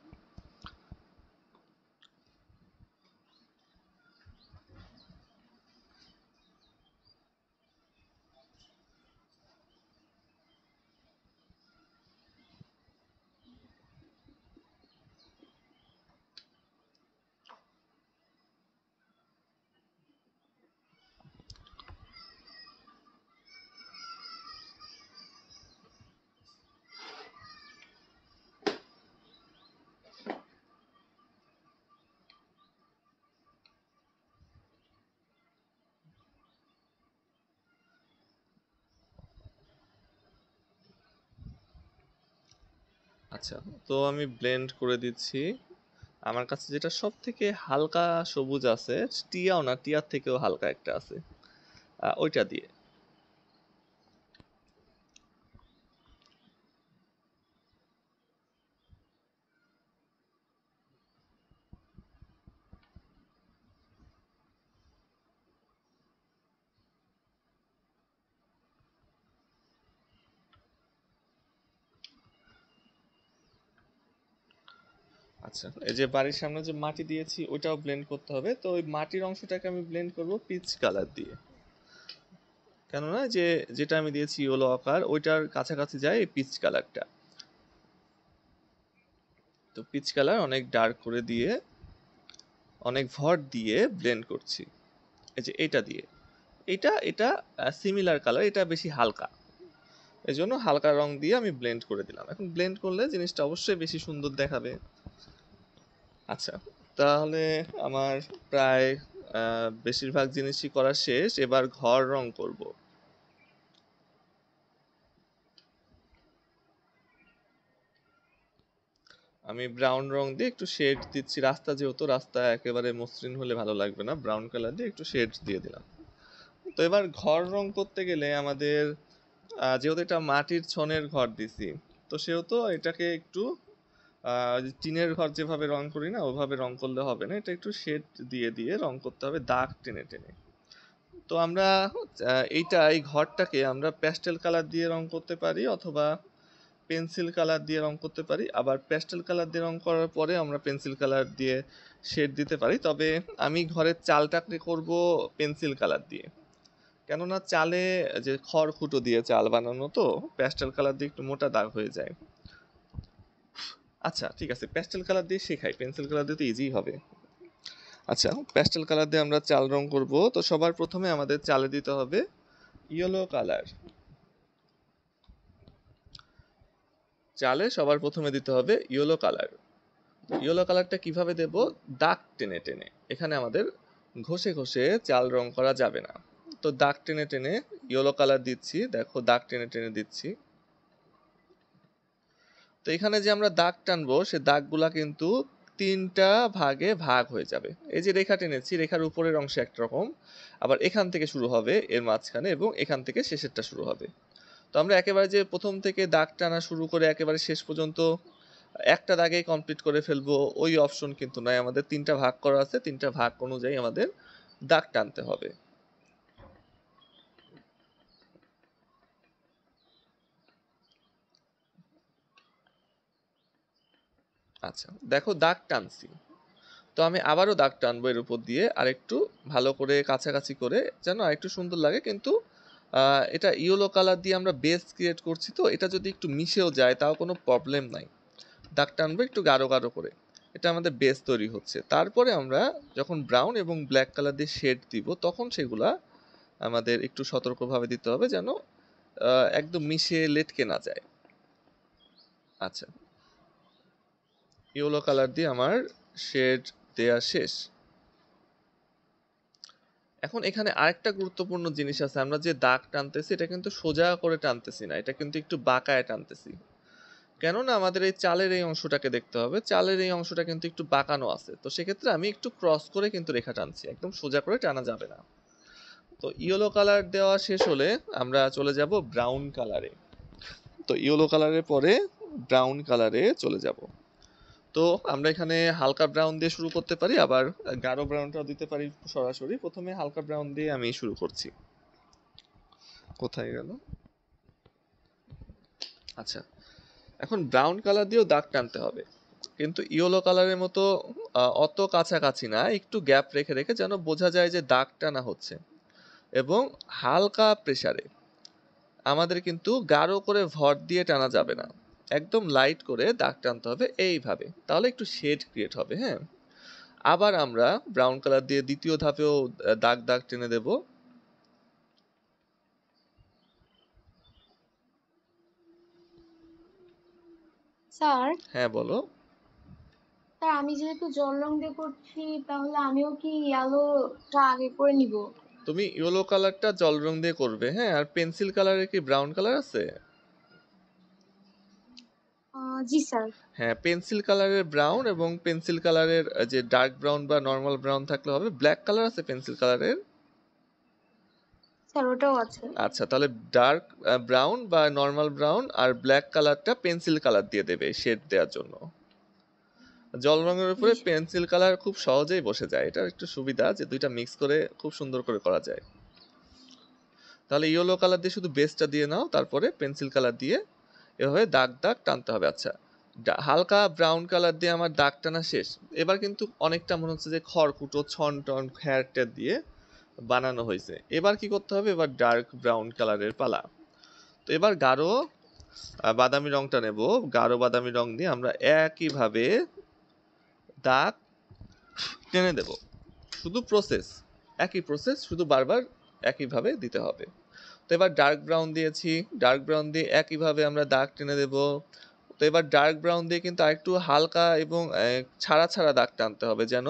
S1: আচ্ছা, তো আমি ব্লেন্ড করে দিচ্ছি। আমার কাছে যেটা সব থেকে হালকা সবুজ আছে, টিয়াও না, টিয়ার থেকেও হালকা একটা আছে, ওইটা দিয়ে। আচ্ছা, এই যে বাড়ির সামনে যে মাটি দিয়েছি ওইটাও ব্লেন্ড করতে হবে। তো ওই মাটির অংশটাকে আমি ব্লেন্ড করব পিচ কালার দিয়ে। কেননা যে যেটা আমি দিয়েছি ইয়েলো আকার, ওইটার কাছাকাছি যায় এই পিচ কালারটা। তো পিচ কালার অনেক ডার্ক করে দিয়ে, অনেক ভর দিয়ে ব্লেন্ড করছি। এই যে এটা দিয়ে, এটা এটা সিমিলার কালার, এটা বেশি হালকা, এই জন্য হালকা রং দিয়ে আমি ব্লেন্ড করে দিলাম। এখন ব্লেন্ড করলে জিনিসটা অবশ্যই বেশি সুন্দর দেখাবে। আচ্ছা, তাহলে আমার প্রায় বেশিরভাগ জিনিসই করা শেষ। এবার ঘর রং করব। আমি ব্রাউন রং দিয়ে একটু শেড দিচ্ছি। রাস্তা যেহেতু, রাস্তা একেবারে মসৃণ হলে ভালো লাগবে না, ব্রাউন কালার দিয়ে একটু শেড দিয়ে দিলাম। তো এবার ঘর রং করতে গেলে আমাদের, যেহেতু এটা মাটির ছনের ঘর দিছি, তো সেহেতু এটাকে একটু টিনের ঘর যেভাবে রং করি না, ওভাবে রং করলে হবে না। এটা একটু শেড দিয়ে দিয়ে রং করতে হবে, দাগ টেনে টেনে। তো আমরা এই ঘরটাকে আমরা প্যাস্টেল কালার দিয়ে রং করতে পারি, অথবা পেন্সিল কালার দিয়ে রং করতে পারি। আবার প্যাস্টেল কালার দিয়ে রং করার পরে আমরা পেন্সিল কালার দিয়ে শেড দিতে পারি। তবে আমি ঘরের চালটাকে করব পেন্সিল কালার দিয়ে, কেননা চালে যে খড়কুটো দিয়ে চাল বানানো, তো প্যাস্টেল কালার দিয়ে একটু মোটা দাগ হয়ে যায়। আচ্ছা ঠিক আছে, প্যাস্টেল কালার দিয়ে শেখাই, পেন্সিল কালার দিয়ে তো ইজি হবে। আচ্ছা, প্যাস্টেল কালার দিয়ে আমরা চাল রং করব। তো সবার প্রথমে আমাদের চালে দিতে হবে ইয়েলো কালার। চালে সবার প্রথমে দিতে হবে ইয়েলো কালার। ইয়েলো কালারটা কিভাবে দেব? দাগ টেনে টেনে। এখানে আমাদের ঘষে ঘষে চাল রং করা যাবে না। তো দাগ টেনে টেনে ইয়েলো কালার দিচ্ছি, দেখো দাগ টেনে টেনে দিচ্ছি। তো এখানে যে আমরা দাগ টানবো, সে দাগগুলা কিন্তু তিনটা ভাগে ভাগ হয়ে যাবে। এই যে রেখা টেনেছি, রেখার উপরের অংশে একরকম, আবার এখান থেকে শুরু হবে এর মাঝখানে, এবং এখান থেকে শেষেরটা শুরু হবে। তো আমরা একেবারে যে প্রথম থেকে দাগ টানা শুরু করে একেবারে শেষ পর্যন্ত একটা দাগেই কমপ্লিট করে ফেলবো, ওই অপশন কিন্তু নয়। আমাদের তিনটা ভাগ করা আছে, তিনটা ভাগ অনুযায়ী আমাদের দাগ টানতে হবে। আচ্ছা দেখো দাগ টানছি, তো আমি আবারও দাগ টানবো এর উপর দিয়ে, আর একটু ভালো করে কাছাকাছি করে, যেন আরেকটু সুন্দর লাগে। কিন্তু এটা ইয়েলো কালার দিয়ে আমরা বেস ক্রিয়েট করছি, তো এটা যদি একটু মিশেও যায় তাও কোনো প্রবলেম নাই। দাগ টানবো একটু গাঢ় গাঢ় করে, এটা আমাদের বেস তৈরি হচ্ছে। তারপরে আমরা যখন ব্রাউন এবং ব্ল্যাক কালার দিয়ে শেড দিব, তখন সেগুলা আমাদের একটু সতর্কভাবে দিতে হবে, যেন একদম মিশে লেটকে না যায়। আচ্ছা, ইয়েলো কালার দিয়ে আমার শেড দেয়া শেষ। এখন এখানে আরেকটা গুরুত্বপূর্ণ জিনিস আছে, আমরা যে দাগ টানতেছি এটা কিন্তু সোজা করে টানতেছি না, এটা কিন্তু একটু বাঁকায় টানতেছি। কেননা আমাদের এই চালের এই অংশটাকে দেখতে হবে, চালের এই অংশটা কিন্তু একটু বাঁকানো আছে, তো সেক্ষেত্রে আমি একটু ক্রস করে কিন্তু রেখা টানছি, একদম সোজা করে টানা যাবে না। তো ইয়েলো কালার দেওয়া শেষ হলে আমরা চলে যাব ব্রাউন কালারে। তো ইয়েলো কালারের পরে ব্রাউন কালারে চলে যাব। তো আমরা এখানে হালকা ব্রাউন দিয়ে শুরু করতে পারি, আবার গাঢ় ব্রাউনটাও দিতে পারি সরাসরি। প্রথমে হালকা ব্রাউন দিয়ে আমি শুরু করছি। কোথায় গেল? আচ্ছা, এখন ব্রাউন কালার দিয়েও দাগ টানতে হবে, কিন্তু ইয়েলো কালারের মতো অত কাছাকাছি না, একটু গ্যাপ রেখে রেখে যেন বোঝা যায় যে দাগ টানা হচ্ছে। এবং হালকা প্রেসারে, আমাদের কিন্তু গাঢ় করে ভর দিয়ে টানা যাবে না, একদম লাইট করে দাগ টানতে হবে এইভাবে, তাহলে একটু শেড ক্রিয়েট হবে। হ্যাঁ, আবার আমরা ব্রাউন কালার দিয়ে দ্বিতীয় ধাপেও দাগ দাগ টেনে দেব।
S3: স্যার
S1: হ্যাঁ বলো।
S3: স্যার আমি যেহেতু জল রং দিয়ে করছি, তাহলে আমিও কি ইয়েলোটা আগে করে নিব?
S1: তুমি ইয়েলো কালারটা জল রং দিয়ে করবে, হ্যাঁ। আর পেন্সিল কালারের কি ব্রাউন কালার আছে?
S3: জি স্যার।
S1: হ্যাঁ, পেন্সিল কালারের ব্রাউন এবং পেন্সিল কালারের যে ডার্ক ব্রাউন বা নর্মাল ব্রাউন থাকলে হবে। ব্ল্যাক কালার আছে পেন্সিল কালারের?
S3: স্যার ওটাও আছে।
S1: আচ্ছা, তাহলে ডার্ক ব্রাউন বা নর্মাল ব্রাউন আর ব্ল্যাক কালারটা পেন্সিল কালার দিয়ে দেবে শেড দেওয়ার জন্য। জল রঙের উপরে
S3: জি স্যার।
S1: পেন্সিল কালার খুব সহজেই বসে যায়, এটা একটু সুবিধা যে দুইটা মিক্স করে খুব সুন্দর করে করা যায়। তাহলে ইয়েলো কালার দিয়ে শুধু বেসটা দিয়ে নাও, তারপরে পেন্সিল কালার দিয়ে এভাবে দাগ দাগ টানতে হবে। আচ্ছা, হালকা ব্রাউন কালার দিয়ে আমার দাগ টানা শেষ। এবার কিন্তু অনেকটা মনে হচ্ছে যে খড়কুটো ছন টন খ্যার ট্যার দিয়ে বানানো হয়েছে। এবার কি করতে হবে? এবার ডার্ক ব্রাউন কালারের পালা। তো এবার গাঢ় বাদামি রংটা নেব। গাঢ় বাদামি রং দিয়ে আমরা একইভাবে দাগ টেনে দেব। শুধু প্রসেস, একই প্রসেস, শুধু বারবার একইভাবে দিতে হবে। তো এবার ডার্ক ব্রাউন দিয়েছি, ডার্ক ব্রাউন দিয়ে একইভাবে আমরা দাগ টেনে দেব। তো এবার ডার্ক ব্রাউন দিয়ে কিন্তু আরেকটু হালকা এবং ছাড়া ছাড়া দাগ টানতে হবে, যেন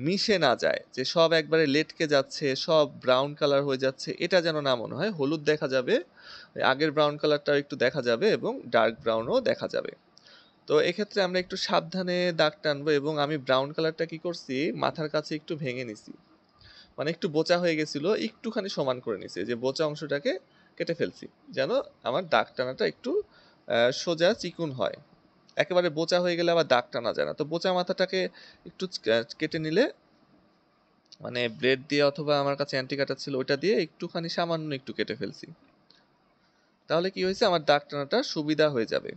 S1: মিশে না যায়, যে সব একবারে লেটকে যাচ্ছে, সব ব্রাউন কালার হয়ে যাচ্ছে, এটা যেন না মনে হয়। হলুদ দেখা যাবে, আগের ব্রাউন কালারটাও একটু দেখা যাবে এবং ডার্ক ব্রাউনও দেখা যাবে। তো এক্ষেত্রে আমরা একটু সাবধানে দাগ টানবো। এবং আমি ব্রাউন কালারটা কি করছি, মাথার কাছে একটু ভেঙে নিছি, মানে একটু বোচা হয়ে গেছিল, একটুখানি সমান করে নিছি, যে বোচা অংশটাকে কেটে ফেলছি, যেন আমার দাগ টানাটা একটু সোজা চিকুন হয়। একেবারে বোচা হয়ে গেলে আবার দাগ টানা যায় না। তো বোচা মাথাটাকে একটু কেটে নিলে, মানে ব্লেড দিয়ে অথবা আমার কাছে অ্যান্টি কাটার ছিল ওইটা দিয়ে একটুখানি সামান্য একটু কেটে ফেলছি, তাহলে কি হয়েছে, আমার দাগ টানাটা সুবিধা হয়ে যাবে।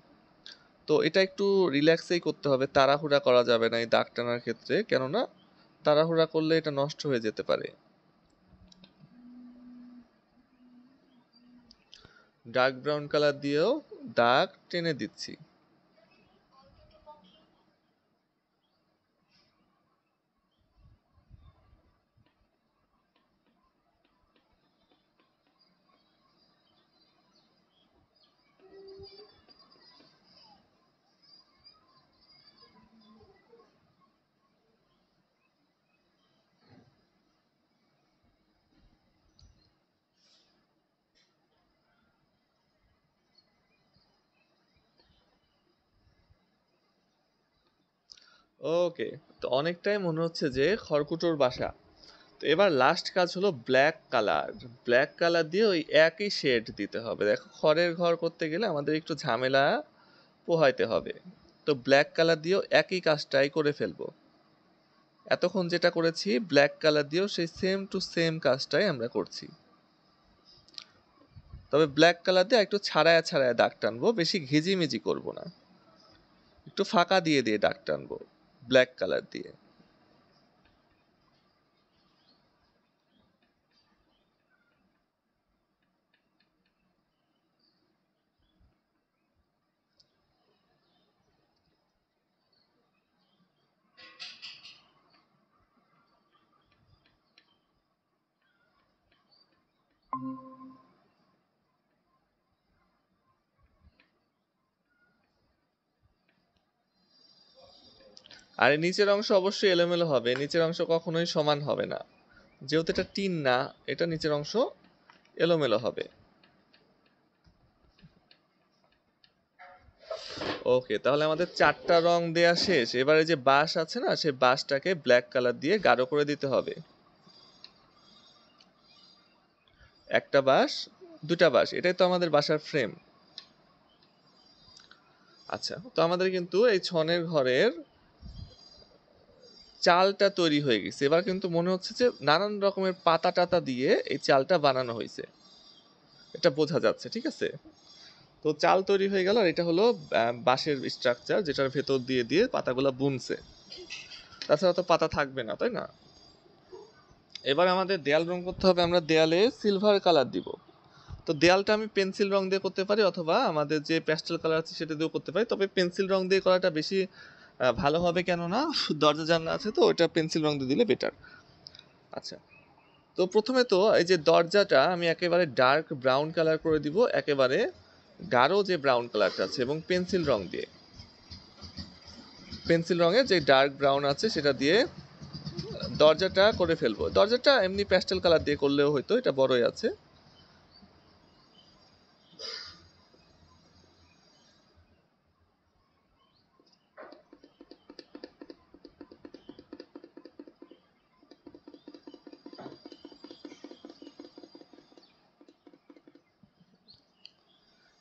S1: তো এটা একটু রিল্যাক্সেই করতে হবে, তাড়াহুড়া করা যাবে না এই দাগ টানার ক্ষেত্রে, কেননা তাড়াহুড়া করলে এটা নষ্ট হয়ে যেতে পারে। ডার্ক ব্রাউন কালার দিয়েও দাগ টেনে দিচ্ছি। ওকে, তো অনেকটাই মনে হচ্ছে যে খড়কুটোর বাসা। তো এবার লাস্ট কাজ হলো ব্ল্যাক কালার। ব্ল্যাক কালার দিয়ে ওই একই শেড দিতে হবে। দেখো, খড়ের ঘর করতে গেলে আমাদের একটু ঝামেলা পোহাইতে হবে। তো ব্ল্যাক কালার দিয়েও একই কাজটাই করে ফেলবো। এতক্ষণ যেটা করেছি ব্ল্যাক কালার দিয়েও সেই সেম টু সেম কাজটাই আমরা করছি, তবে ব্ল্যাক কালার দিয়ে একটু ছাড়ায়া ছাড়ায়া দাগ টানবো, বেশি ঘিজিমিজি করব না, একটু ফাঁকা দিয়ে দিয়ে দাগ টানবো ব্ল্যাক কালার দিয়ে। আর এই নিচের অংশ অবশ্যই এলোমেলো হবে, নিচের অংশ কখনোই সমান হবে না। যেহেতু এটা টিন না, এটা নিচের অংশ এলোমেলো হবে। ওকে, তাহলে আমাদের 4টা রং দেয়া শেষ। এবারে যে বাঁশ আছে না, সেই বাঁশটাকে ব্ল্যাক কালার দিয়ে গাঢ় করে দিতে হবে। একটা বাঁশ, 2টা বাঁশ, এটাই তো আমাদের বাসার ফ্রেম। আচ্ছা, তো আমাদের কিন্তু এই ছনের ঘরের চালটা তৈরি হয়ে গেছে। এবার কিন্তু মনে হচ্ছে যে নানান রকমের পাতা টাতা দিয়ে এই চালটা বানানো হয়েছে, এটা বোঝা যাচ্ছে, ঠিক আছে? তো চাল তৈরি হয়ে গেল, আর এটা হলো বাঁশের স্ট্রাকচার, যেটার ভেতর দিয়ে দিয়ে পাতাগুলো বুনছে। তাছাড়া তো পাতা থাকবে না, তাই না? এবার আমাদের দেয়াল রং করতে হবে। আমরা দেয়ালে সিলভার কালার দিব। তো দেয়ালটা আমি পেন্সিল রং দিয়ে করতে পারি, অথবা আমাদের যে প্যাস্টেল কালার আছে সেটা দিয়েও করতে পারি। তবে পেন্সিল রং দিয়ে করাটা বেশি ভালো হবে, কেননা দরজা জানলা আছে, তো ওটা পেন্সিল রং দিয়ে দিলে বেটার। আচ্ছা, তো প্রথমে তো এই যে দরজাটা আমি একেবারে ডার্ক ব্রাউন কালার করে দিব, একেবারে গাঢ় যে ব্রাউন কালারটা আছে, এবং পেন্সিল রং দিয়ে, পেন্সিল রঙের যে ডার্ক ব্রাউন আছে সেটা দিয়ে দরজাটা করে ফেলবো। দরজাটা এমনি প্যাস্টেল কালার দিয়ে করলেও হয়তো, এটা বড়ই আছে।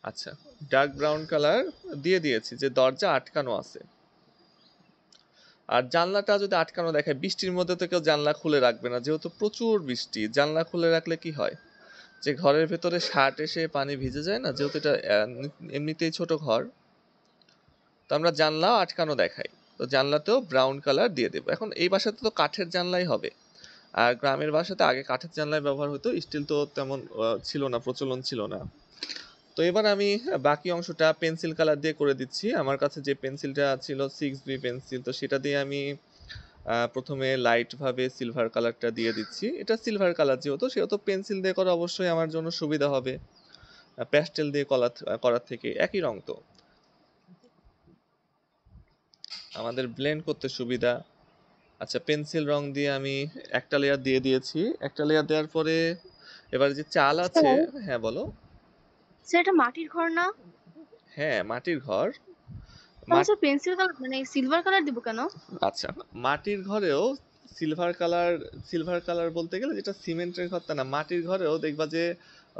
S1: আচ্ছা, ডার্ক ব্রাউন কালার দিয়ে দিয়েছি, যে দরজা আটকানো আছে। আর জানলাটা যদি আটকানো দেখায়, বৃষ্টির মধ্যে তো কেউ জানলা খুলে রাখবে না, যেহেতু প্রচুর বৃষ্টি। জানলা খুলে রাখলে কি হয়, যে ঘরের ভেতরে শার্ট এসে পানি ভিজে যায় না, যেহেতু এটা এমনিতেই ছোট ঘর, তো আমরা জানলা আটকানো দেখাই। তো জানলাতেও ব্রাউন কালার দিয়ে দেবো। এখন এই বাসাতে তো কাঠের জানলাই হবে, আর গ্রামের বাসাতে আগে কাঠের জানলাই ব্যবহার হতো, স্টিল তো তেমন ছিল না, প্রচলন ছিল না। তো এবার আমি বাকি অংশটা পেন্সিল কালার দিয়ে করে দিচ্ছি। আমার কাছে যে পেন্সিলটা ছিল 6B পেন্সিল, তো সেটা দিয়ে আমি প্রথমে লাইট ভাবে সিলভার কালারটা দিয়ে দিচ্ছি। এটা সিলভার কালার যেহেতু, সেহেতু পেন্সিল দিয়ে করা অবশ্যই আমার জন্য সুবিধা হবে প্যাস্টেল দিয়ে করার থেকে। একই রং তো, আমাদের ব্লেন্ড করতে সুবিধা। আচ্ছা, পেন্সিল রং দিয়ে আমি একটা লেয়ার দিয়ে দিয়েছি। একটা লেয়ার দেওয়ার পরে এবার যে চাল আছে,
S2: স্যার,
S1: হ্যাঁ বলো।
S2: এটা মাটির ঘর না?
S1: হ্যাঁ, মাটির ঘর।
S2: তাহলে স্যার পেন্সিল কালার মানে সিলভার কালার দিব কেন?
S1: আচ্ছা, মাটির ঘরেও সিলভার কালার, সিলভার কালার বলতে গেলে যেটা সিমেন্টের ঘর তা না, মাটির ঘরেও দেখবা যে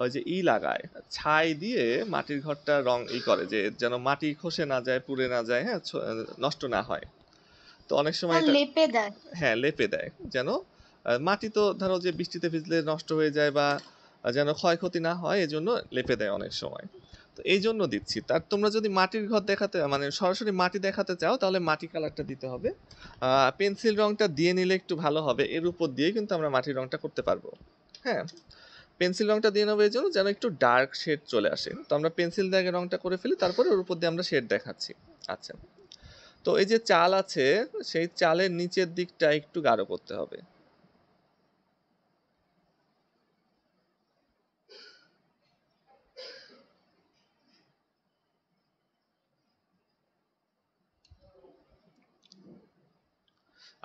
S1: ওই যে লাগায়, ছাই দিয়ে মাটির ঘরটা রং করে, যে যেন মাটি খসে না যায়, পুড়ে না যায়, হ্যাঁ, নষ্ট না হয়। তো অনেক সময়
S3: আর
S1: এটা,
S3: লেপে দেয়।
S1: হ্যাঁ, লেপে দেয়, যেন মাটি তো ধরো যে বৃষ্টিতে ভিজলে নষ্ট হয়ে যায়, বা যেন ক্ষয়ক্ষতি না হয়, এজন্য লেপে দেয় অনেক সময়। তো এই জন্য দিচ্ছি। তার তোমরা যদি মাটির ঘর দেখাতে, মানে সরাসরি মাটি দেখাতে চাও, তাহলে মাটি কালারটা দিতে হবে। পেন্সিল রংটা দিয়ে নিলে একটু ভালো হবে, এর উপর দিয়ে কিন্তু আমরা মাটির রংটা করতে পারবো। হ্যাঁ, পেন্সিল রংটা দিয়ে নেবো এই জন্য যেন একটু ডার্ক শেড চলে আসে। তো আমরা পেন্সিল দিয়ে আগে রংটা করে ফেলি, তারপরে ওর উপর দিয়ে আমরা শেড দেখাচ্ছি। আচ্ছা, তো এই যে চাল আছে, সেই চালের নিচের দিকটা একটু গাঢ় করতে হবে।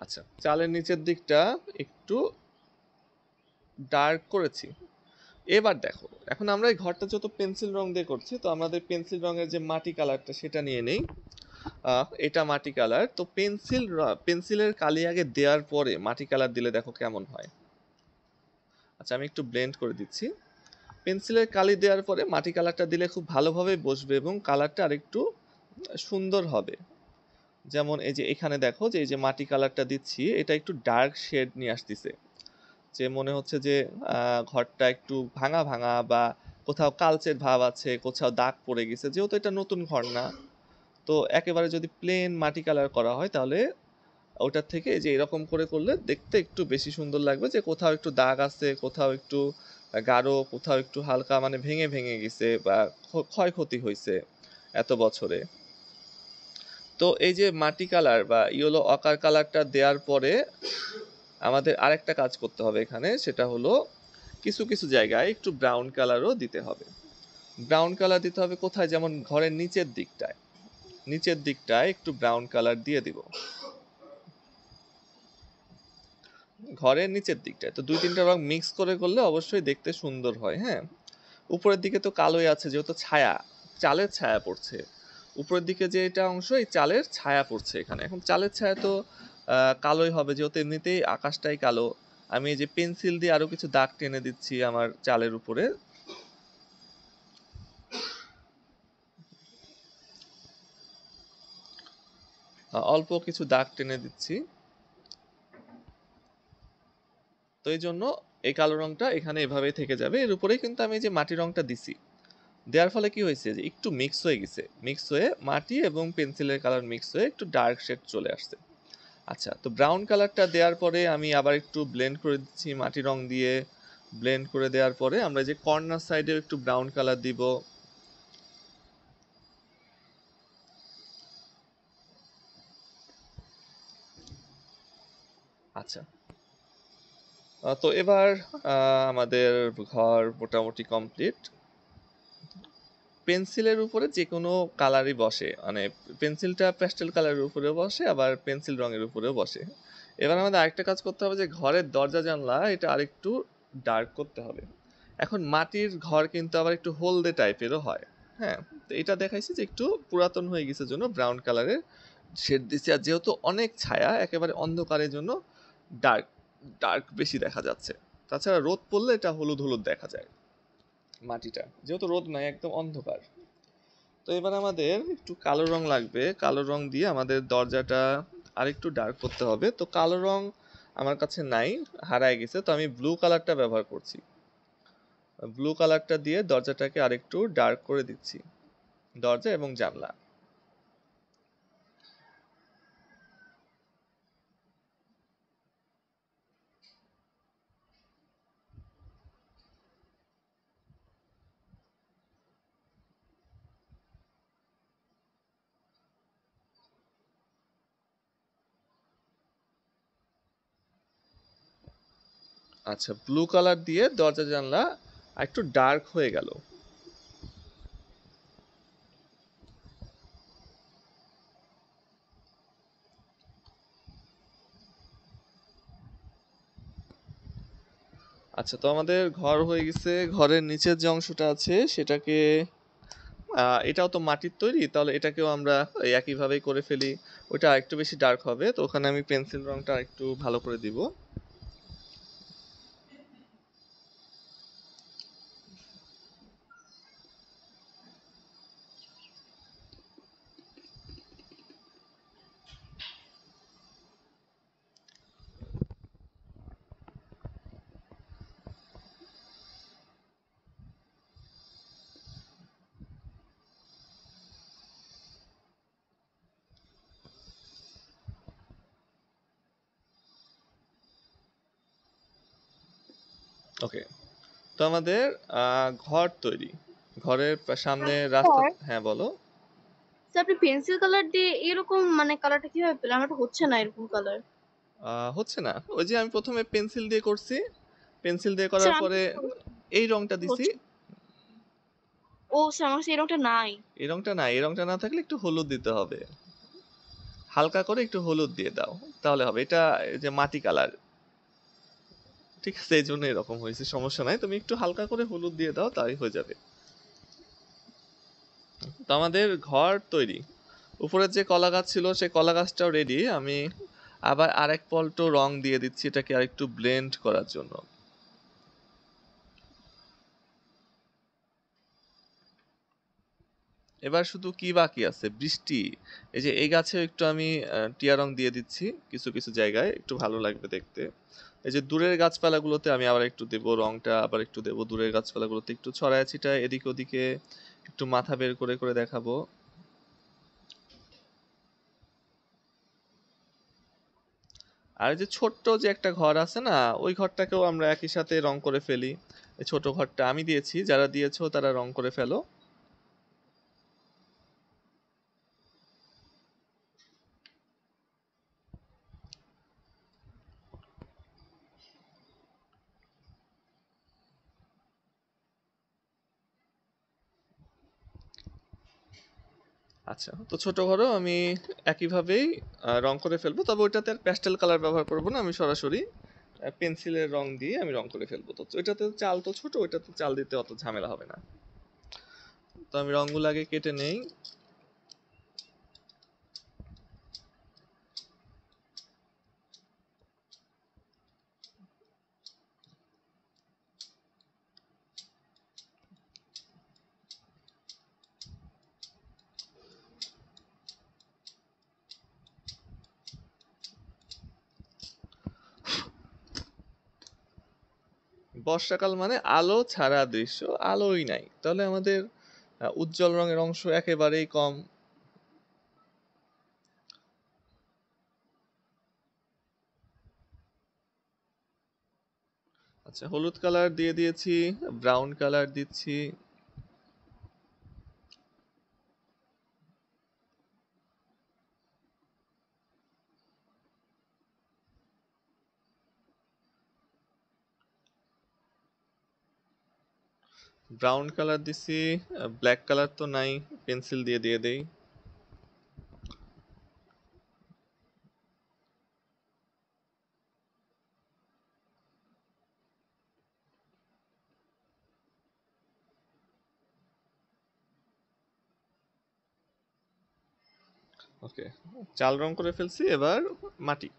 S1: আচ্ছা, চালের নিচের দিকটা একটু ডার্ক করেছি। এবার দেখো, এখন আমরা এই ঘরটা যত পেন্সিল রং দিয়ে করছি, তো আমাদের পেন্সিল রঙের যে মাটি কালারটা সেটা নিয়ে নেই। এটা মাটি কালার। তো পেন্সিলের কালি আগে দেওয়ার পরে মাটি কালার দিলে দেখো কেমন হয়। আচ্ছা, আমি একটু ব্লেন্ড করে দিচ্ছি। পেন্সিলের কালি দেওয়ার পরে মাটি কালারটা দিলে খুব ভালোভাবে বসবে, এবং কালারটা আরেকটু সুন্দর হবে। যেমন এই যে এখানে দেখো, যে এই যে মাটি কালারটা দিচ্ছি, এটা একটু ডার্ক শেড নিয়ে আসতেছে, যে মনে হচ্ছে যে ঘরটা একটু ভাঙা ভাঙা, বা কোথাও কালচের ভাব আছে, কোথাও দাগ পড়ে গেছে। যেহেতু এটা নতুন ঘর না, তো একেবারে যদি প্লেন মাটি কালার করা হয়, তাহলে ওটার থেকে যে এরকম করে করলে দেখতে একটু বেশি সুন্দর লাগবে, যে কোথাও একটু দাগ আছে, কোথাও একটু গাঢ়, কোথাও একটু হালকা, মানে ভেঙে ভেঙে গেছে, বা ক্ষয়ক্ষতি হয়েছে এত বছরে। তো এই যে মাটি কালার বা ইয়েলো অকার কালারটা দেওয়ার পরে আমাদের আরেকটা কাজ করতে হবে এখানে, সেটা হলো কিছু কিছু জায়গায় একটু ব্রাউন কালারও দিতে হবে। ব্রাউন কালার দিতে হবে কোথায়, যেমন ঘরের নিচের দিকটায়, নিচের দিকটায় একটু ব্রাউন কালার দিয়ে দিব। ঘরের নিচের দিকটায়। তো ২-৩টা রং মিক্স করে করলে অবশ্যই দেখতে সুন্দর হয়, হ্যাঁ? উপরের দিকে তো কালোই আছে যেহেতু ছায়া, চালের ছায়া পড়ছে। উপরের দিকে যে এটা অংশ এই চালের ছায়া পড়ছে এখানে। এখন চালের ছায়া তো কালোই হবে যেহেতু এমনিতেই আকাশটাই কালো। আমি এই যে পেন্সিল দিয়ে আরো কিছু দাগ টেনে দিচ্ছি আমার চালের উপরে। অল্প কিছু দাগ টেনে দিচ্ছি। তো এই জন্য এই কালো রংটা এখানে এভাবেই থেকে যাবে। এর উপরেই কিন্তু আমি যে মাটি রংটা দিছি, দেওয়ার ফলে কি হয়েছে যে একটু মিক্স হয়ে গেছে, মিক্স হয়ে মাটি এবং পেন্সিলের কালার মিক্স হয়ে একটু ডার্ক শেড চলে আসছে। আচ্ছা, তো ব্রাউন কালারটা দেওয়ার পরে আমি আবার একটু ব্লেন্ড করে দিচ্ছি মাটি রং দিয়ে। ব্লেন্ড করে দেওয়ার পরে আমরা যে কর্নার সাইডে একটু ব্রাউন কালার দিব। আচ্ছা, তো এবার আমাদের ঘর মোটামুটি কমপ্লিট। পেন্সিলের উপরে যে কোনো কালারই বসে, মানে পেন্সিলটা প্যাস্টেল কালারের উপরেও বসে আবার পেন্সিল রঙের উপরেও বসে। এবার আমাদের আরেকটা কাজ করতে হবে যে ঘরের দরজা জানলা এটা আরেকটু ডার্ক করতে হবে। এখন মাটির ঘর কিন্তু আবার একটু হলদে টাইপেরও হয়, হ্যাঁ? তো এটা দেখাইছি যে একটু পুরাতন হয়ে গেছে জন্য ব্রাউন কালারের শেড দিচ্ছি। আর যেহেতু অনেক ছায়া একেবারে অন্ধকারের জন্য ডার্ক ডার্ক বেশি দেখা যাচ্ছে। তাছাড়া রোদ পড়লে এটা হলুদ হলুদ দেখা যায় মাটিটা, যেহেতু রোদ নাই একদম অন্ধকার। তো এবার আমাদের একটু কালো রং লাগবে, কালো রং দিয়ে আমাদের দরজাটা আরেকটু ডার্ক করতে হবে। তো কালো রং আমার কাছে নাই, হারায় গেছে, তো আমি ব্লু কালারটা ব্যবহার করছি। ব্লু কালারটা দিয়ে দরজাটাকে আরেকটু ডার্ক করে দিচ্ছি, দরজা এবং জানলা। আচ্ছা, ব্লু কালার দিয়ে দরজা জানলা একটু ডার্ক হয়ে গেল। আচ্ছা, তো আমাদের ঘর হয়ে গেছে। ঘরের নিচের যে অংশটা আছে সেটাকে এটাও তো মাটির তৈরি, তাহলে এটাকেও আমরা এই একইভাবেই করে ফেলি। ওটা আরেকটু বেশি ডার্ক হবে, তো ওখানে আমি পেন্সিল রংটা একটু ভালো করে দিব। ওকে, তো আমাদের ঘর তৈরি। ঘরের সামনে রাস্তা,
S2: স্যার,
S1: হ্যাঁ বলো।
S2: স্যার আপনি পেন্সিল কালার দিয়ে এরকম মানে কালারটা কিভাবে পেলেন? আমার তো হচ্ছে না এরকম কালার।
S1: হচ্ছে না, ওই যে আমি প্রথমে পেন্সিল দিয়ে করছি, পেন্সিল দিয়ে করার
S2: স্যার আমি
S1: পরে এই রংটা দিছি।
S2: হচ্ছে, ও স্যার আমার কাছে এই রংটা নাই।
S1: এই রংটা না, এই রংটা না থাকলে একটু হলুদ দিতে হবে, হালকা করে একটু হলুদ দিয়ে দাও, তাহলে হবে। এটা এই যে মাটি কালার, ঠিক আছে, এই জন্য এরকম হয়েছে, সমস্যা নাই, তুমি একটু হালকা করে হলুদ দিয়ে দাও তাই হয়ে যাবে। তো আমাদের ঘর তৈরি। উপরের যে কলা গাছ ছিল সেই কলা গাছটাও রেডি। আমি আবার আরেক পল্ট রং দিয়ে দিচ্ছি এটাকে আরেকটু ব্লেন্ড করার জন্য। এবার শুধু কি বাকি আছে, বৃষ্টি। এই যে এই গাছেও একটু আমি টিয়া রং দিয়ে দিচ্ছি কিছু কিছু জায়গায়, একটু ভালো লাগবে দেখতে। এই যে দূরের গাছপালাগুলোতে আমি আবার একটু দেবো রংটা, আবার একটু দেবো দূরের গাছপালাগুলোতে একটু ছড়ায় ছিটায় এদিকে ওদিকে একটু মাথা বের করে করে দেখাবো। আর এই যে ছোট্ট যে একটা ঘর আছে না, ওই ঘরটাকেও আমরা একই সাথে রং করে ফেলি। এই ছোট ঘরটা আমি দিয়েছি, যারা দিয়েছো তারা রং করে ফেলো। আচ্ছা, তো ছোট ঘরও আমি একইভাবেই রং করে ফেলবো, তবে ওইটাতে আর প্যাস্টেল কালার ব্যবহার করবো না, আমি সরাসরি পেন্সিলের রং দিয়ে আমি রং করে ফেলবো। তো ওইটাতে চাল তো ছোট, ওইটাতে চাল দিতে অত ঝামেলা হবে না। তো আমি রংগুলো আগে কেটে নেই। বর্ষাকাল মানে আলো ছাড়া দৃশ্য, আলোই নাই, তাহলে আমাদের উজ্জ্বল রঙের অংশ একেবারেই কম। আচ্ছা, হলুদ কালার দিয়ে দিয়েছি, ব্রাউন কালার দিচ্ছি। ব্রাউন কালার দিছি, ব্ল্যাক কালার তো নাই, পেন্সিল দিয়ে দিয়ে দেই। ওকে, চাল রং করে ফেলছি, এবার মাটি।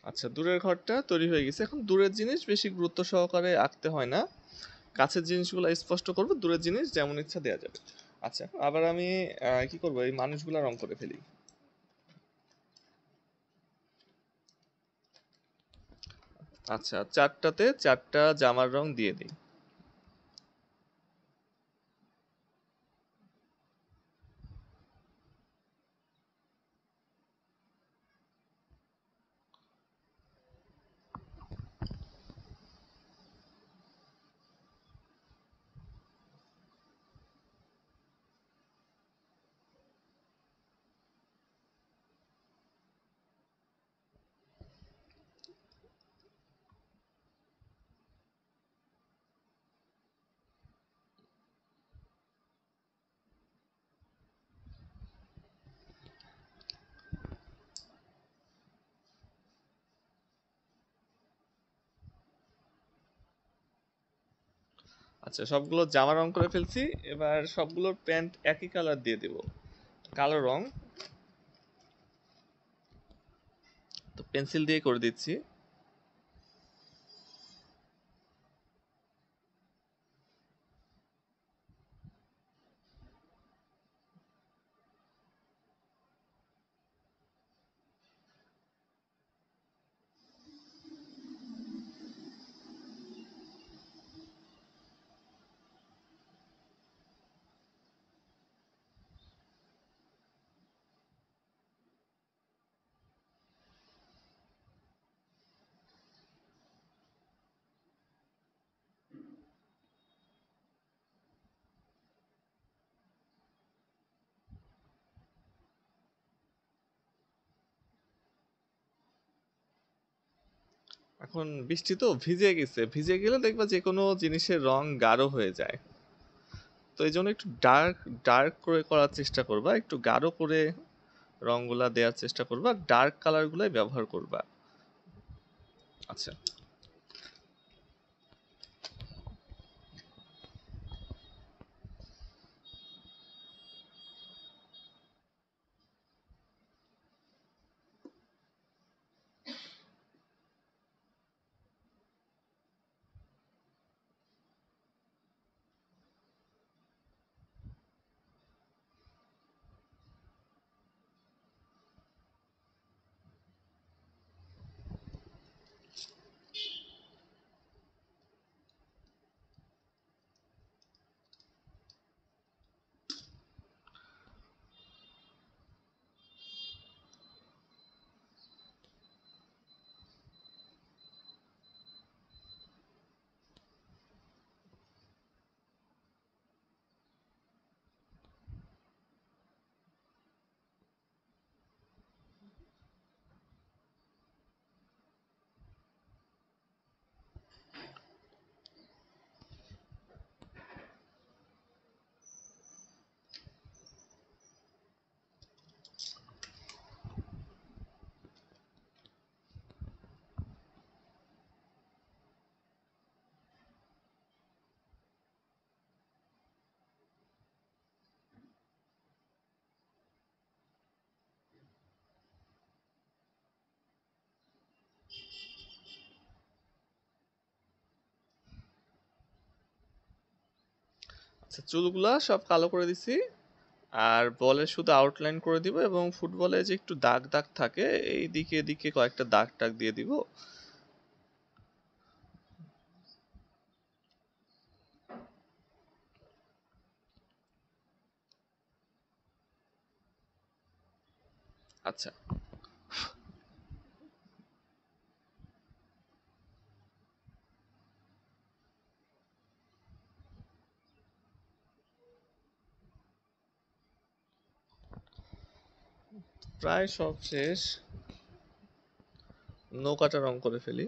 S1: আচ্ছা, দূরের ঘরটা তৈরি হয়ে গেছে। এখন দূরের জিনিস বেশি গুরুত্ব সহকারে আঁকতে হয় না, কাছের জিনিসগুলো স্পষ্ট করব, দূরের জিনিস যেমন ইচ্ছা দেওয়া যাবে। আচ্ছা, আবার আমি কি করব, এই মানুষগুলা রং করে ফেলি। আচ্ছা, চারটাতে চারটা জামার রং দিয়ে দিই। আচ্ছা, সবগুলো জামা রং করে ফেলছি, এবার সবগুলোর প্যান্ট একই কালার দিয়ে দেব, কালো রং। তো পেন্সিল দিয়ে করে দিচ্ছি। এখন বৃষ্টি তো ভিজে গেছে, ভিজে গেলে দেখবা যে কোনো জিনিসের রং গাঢ় হয়ে যায়। তো এই জন্য একটু ডার্ক ডার্ক করে করার চেষ্টা করবা, একটু গাঢ় করে রংগুলা দেওয়ার চেষ্টা করবা, ডার্ক কালারগুলাই ব্যবহার করবা। আচ্ছা, আচ্ছা, চুলগুলা সব কালো করে দিছি, আর বলে শুধু আউটলাইন করে দিব, এবং ফুটবলে যে একটু দাগ দাগ থাকে এই দিকে এদিকে কয়েকটা দাগ টাগ দিয়ে দিব। আচ্ছা, প্রায় সব শেষ। নৌকাটা রং করে ফেলি।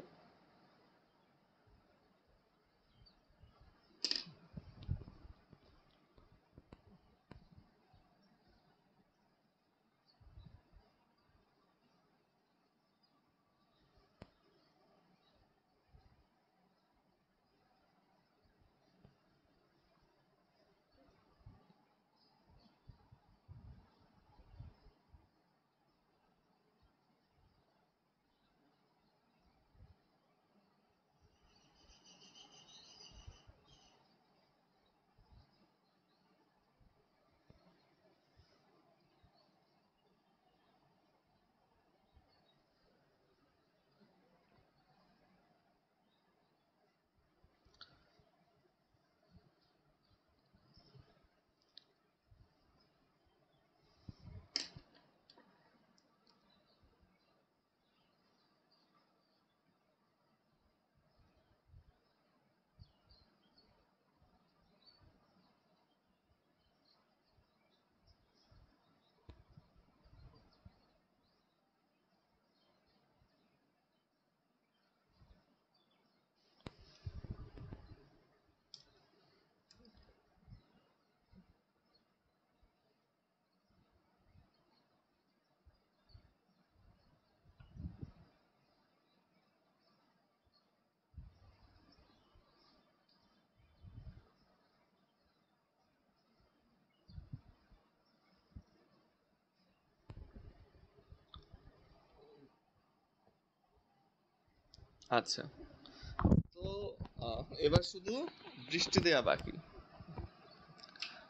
S1: আচ্ছা, তো এবার শুধু বৃষ্টি দেয়া বাকি।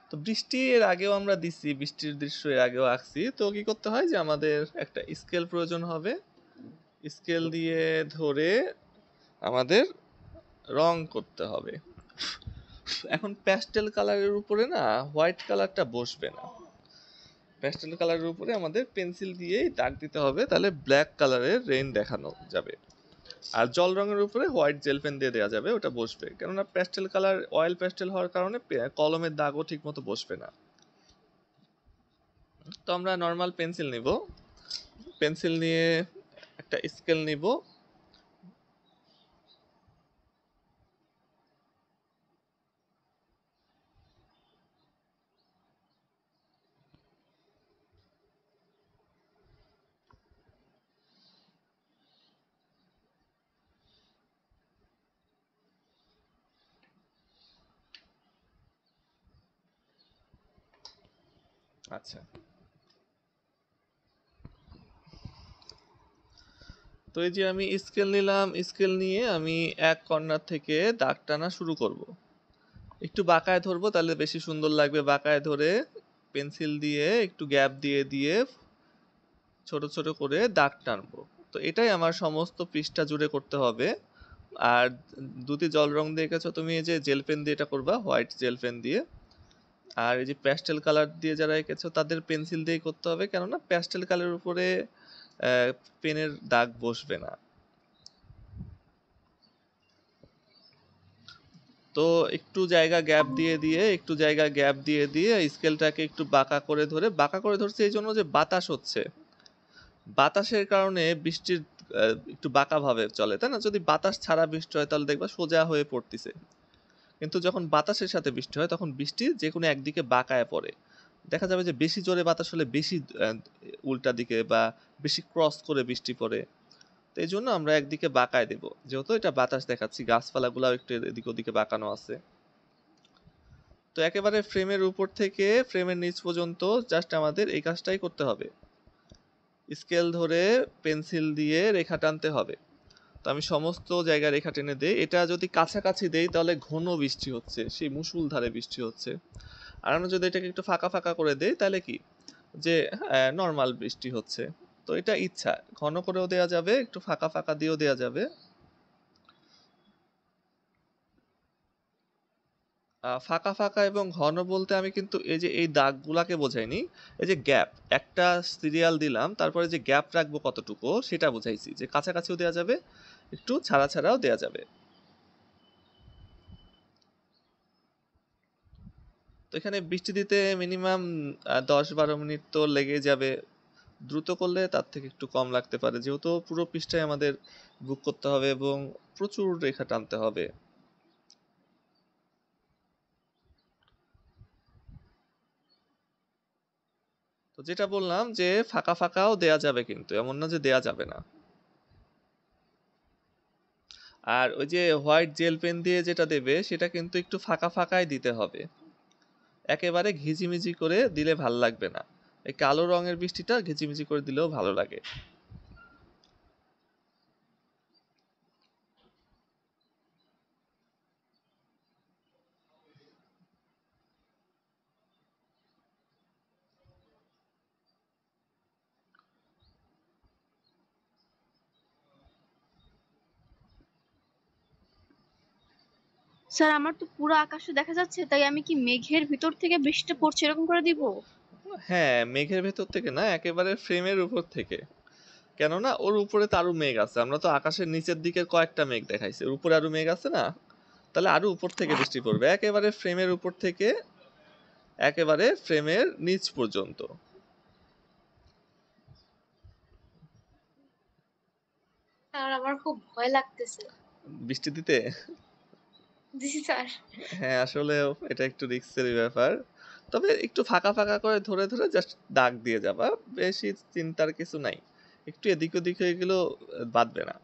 S1: তো বৃষ্টি এর আগেও আমরা দিছি, বৃষ্টির দৃশ্য এর আগেও আঁকছি। তো কি করতে হয় যে আমাদের একটা স্কেল প্রয়োজন হবে। স্কেল দিয়ে ধরে আমাদের রং করতে হবে। এখন প্যাস্টেল কালারের উপরে না হোয়াইট কালারটা বসবে না। প্যাস্টেল কালারের উপরে আমাদের পেন্সিল দিয়েই দাগ দিতে হবে, তাহলে ব্ল্যাক কালারের রেইন দেখানো যাবে। আর জল রঙের উপরে হোয়াইট জেল পেন দিয়ে দেওয়া যাবে, ওটা বসবে। কেননা প্যাস্টেল কালার অয়েল প্যাস্টেল হওয়ার কারণে কলমের দাগও ঠিক মতো বসবে না। তো আমরা নর্মাল পেন্সিল নিব, পেন্সিল নিয়ে একটা স্কেল নিব। আচ্ছা, তো এই যে আমি স্কেল নিলাম, স্কেল নিয়ে আমি এক কর্নার থেকে দাগ টানা শুরু করব। একটু বাঁকায় ধরবো, তাহলে বেশি সুন্দর লাগবে। বাঁকায় ধরে পেন্সিল দিয়ে একটু গ্যাপ দিয়ে দিয়ে ছোট ছোট করে দাগ টানবো। তো এটাই আমার সমস্ত পৃষ্ঠা জুড়ে করতে হবে। আর দুটি জল রং দিয়ে এঁকেছো তুমি, এই যে জেল পেন দিয়ে এটা করবা, হোয়াইট জেল পেন দিয়ে। আর এই যে প্যাস্টেল কালার দিয়ে যারা এঁকেছো তাদের পেন্সিল দিয়েই করতে হবে, কেননা প্যাস্টেল কালারের উপরে পেনের দাগ বসবে না। তো একটু জায়গা গ্যাপ দিয়ে দিয়ে একটু জায়গা গ্যাপ দিয়ে দিয়ে স্কেলটাকে একটু বাঁকা করে ধরে, বাঁকা করে ধরছে এই জন্য যে বাতাস হচ্ছে, বাতাসের কারণে বৃষ্টির একটু বাঁকা ভাবে চলে, তাই না? যদি বাতাস ছাড়া বৃষ্টি হয় তাহলে দেখবা সোজা হয়ে পড়তিছে, কিন্তু যখন বাতাসের সাথে বৃষ্টি হয় তখন বৃষ্টি যে কোনো একদিকে বাঁকায় পড়ে। দেখা যাবে যে বেশি জোরে বাতাস হলে বেশি উল্টা দিকে বা বেশি ক্রস করে বৃষ্টি পড়ে। তো এই জন্য আমরা একদিকে বাঁকায় দেব, যেহেতু এটা বাতাস দেখাচ্ছি, গাছপালাগুলাও একটু এদিক ওদিকে বাঁকানো আছে। তো একেবারে ফ্রেমের উপর থেকে ফ্রেমের নিচ পর্যন্ত জাস্ট আমাদের এই কাজটাই করতে হবে। স্কেল ধরে পেন্সিল দিয়ে রেখা টানতে হবে। তো আমি সমস্ত জায়গায় রেখা টেনে দেই। এটা যদি কাছাকাছি দেই তাহলে ঘন বৃষ্টি হচ্ছে, সেই মুষলধারে বৃষ্টি হচ্ছে। আর আমরা যদি এটাকে একটু ফাঁকা ফাঁকা করে দেই তাহলে কি, যে নর্মাল বৃষ্টি হচ্ছে। তো এটা ইচ্ছা, ঘন করেও দেয়া যাবে, একটু ফাঁকা ফাঁকা দিয়েও দেয়া যাবে। ফাঁকা ফাঁকা এবং ঘন বলতে আমি কিন্তু এই যে এই দাগগুলাকে বোঝাইনি, এই যে গ্যাপ, একটা সিরিয়াল দিলাম তারপরে যে গ্যাপ রাখবো কতটুকু সেটা বোঝাইছি, যে কাছাকাছিও দেয়া যাবে, একটু ছাড়া ছাড়াও দেয়া যাবে। তো এখানে বৃষ্টি দিতে মিনিমাম 10-12 মিনিট তো লেগে যাবে। দ্রুত করলে তার থেকে একটু কম লাগতে পারে, যেহেতু পুরো পৃষ্ঠায় আমাদের বুক করতে হবে এবং প্রচুর রেখা টানতে হবে। তো যেটা বললাম যে ফাঁকা ফাঁকাও দেয়া যাবে, কিন্তু এমন না যে দেয়া যাবে না। আর ওই যে হোয়াইট জেল পেন দিয়ে যেটা দেবে সেটা কিন্তু একটু ফাঁকা ফাঁকাই দিতে হবে, একেবারে ঘিজিমিজি করে দিলে ভালো লাগবে না। এই কালো রঙের বৃষ্টিটা ঘিজিমিজি করে দিলেও ভালো লাগে।
S2: স্যার আমার তো পুরো আকাশে দেখা যাচ্ছে, তাই আমি কি মেঘের ভিতর থেকে বৃষ্টি পড়ছে এরকম করে দিব?
S1: হ্যাঁ, মেঘের ভেতর থেকে না, একেবারে ফ্রেমের উপর থেকে। কেননা ওর উপরে তো আরো মেঘ আছে, আমরা তো আকাশের নিচের দিকে কয়েকটা মেঘ দেখাইছি, ওর উপরে আরো মেঘ আছে না, তাহলে আরো উপর থেকে বৃষ্টি পড়বে, একেবারে ফ্রেমের উপর থেকে একেবারে ফ্রেমের নিচ পর্যন্ত।
S3: স্যার আমার খুব ভয় লাগতেছে।
S1: বৃষ্টি দিতে?
S3: জি স্যার।
S1: হ্যাঁ, আসলে এটা একটু রিস্কের ব্যাপার। তবে একটু ফাঁকা ফাঁকা করে ধরে ধরে জাস্ট দাগ দিয়ে যাবা, বেশি চিন্তার কিছু নাই। একটু এদিক ওদিক হয়ে গেলেও বাদবে না।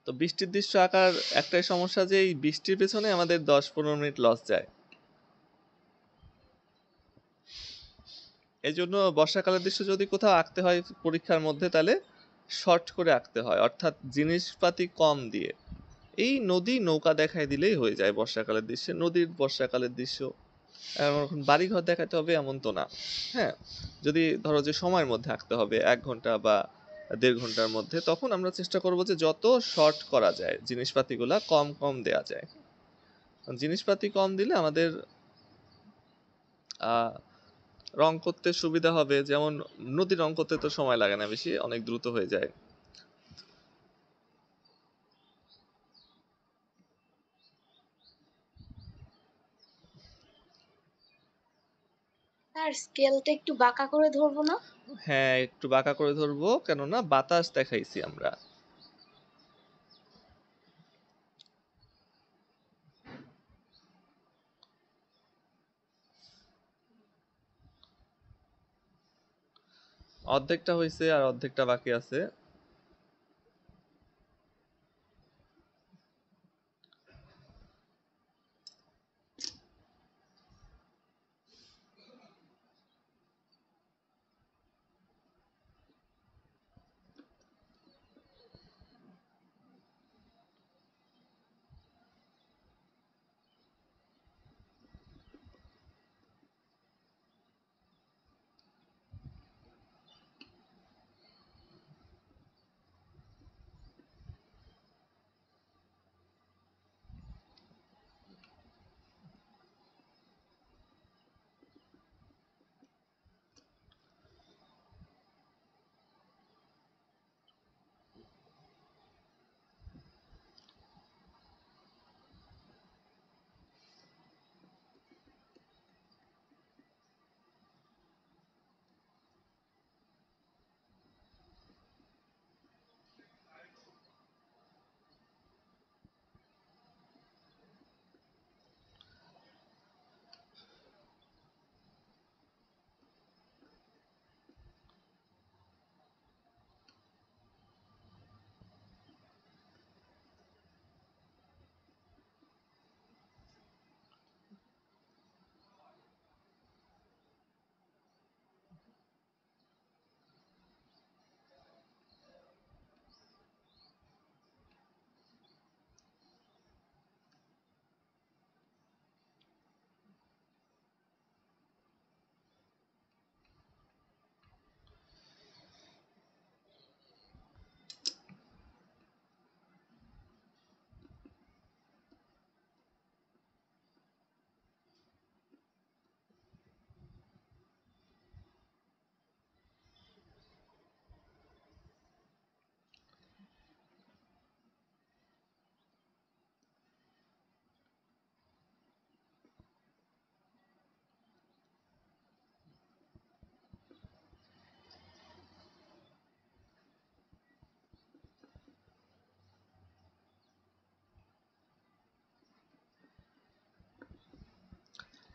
S1: তো বৃষ্টির দৃশ্য আঁকার একটাই সমস্যা, যে এই বৃষ্টির পেছনে আমাদের 10-15 মিনিট লস যায়। এই জন্য বর্ষাকালের দৃশ্য যদি কোথাও আঁকতে হয় পরীক্ষার মধ্যে, তাহলে শর্ট করে আঁকতে হয়, অর্থাৎ জিনিসপাতি কম দিয়ে। এই নদী নৌকা দেখাই দিলেই হয়ে যায় বর্ষাকালের দৃশ্যে, নদীর বর্ষাকালের দৃশ্য। এখন বাড়িঘর দেখাতে হবে এমন তো না। হ্যাঁ, যদি ধরো যে সময়ের মধ্যে আঁকতে হবে 1 ঘন্টা বা 1.5 ঘন্টার মধ্যে, তখন আমরা চেষ্টা করব যে যত শর্ট করা যায়, জিনিসপাতিগুলা কম কম দেয়া যায়। জিনিসপাতি কম দিলে আমাদের আহ রং করতে সুবিধা হবে। যেমন নদী রং করতে তো সময় লাগে না বেশি, অনেক দ্রুত হয়ে যায়।
S3: স্যার স্কেলটা একটু বাঁকা করে ধরবো না?
S1: হ্যাঁ, একটু বাঁকা করে ধরবো, কেননা বাতাস দেখাইছি আমরা। অর্ধেকটা হয়েছে আর অর্ধেকটা বাকি আছে।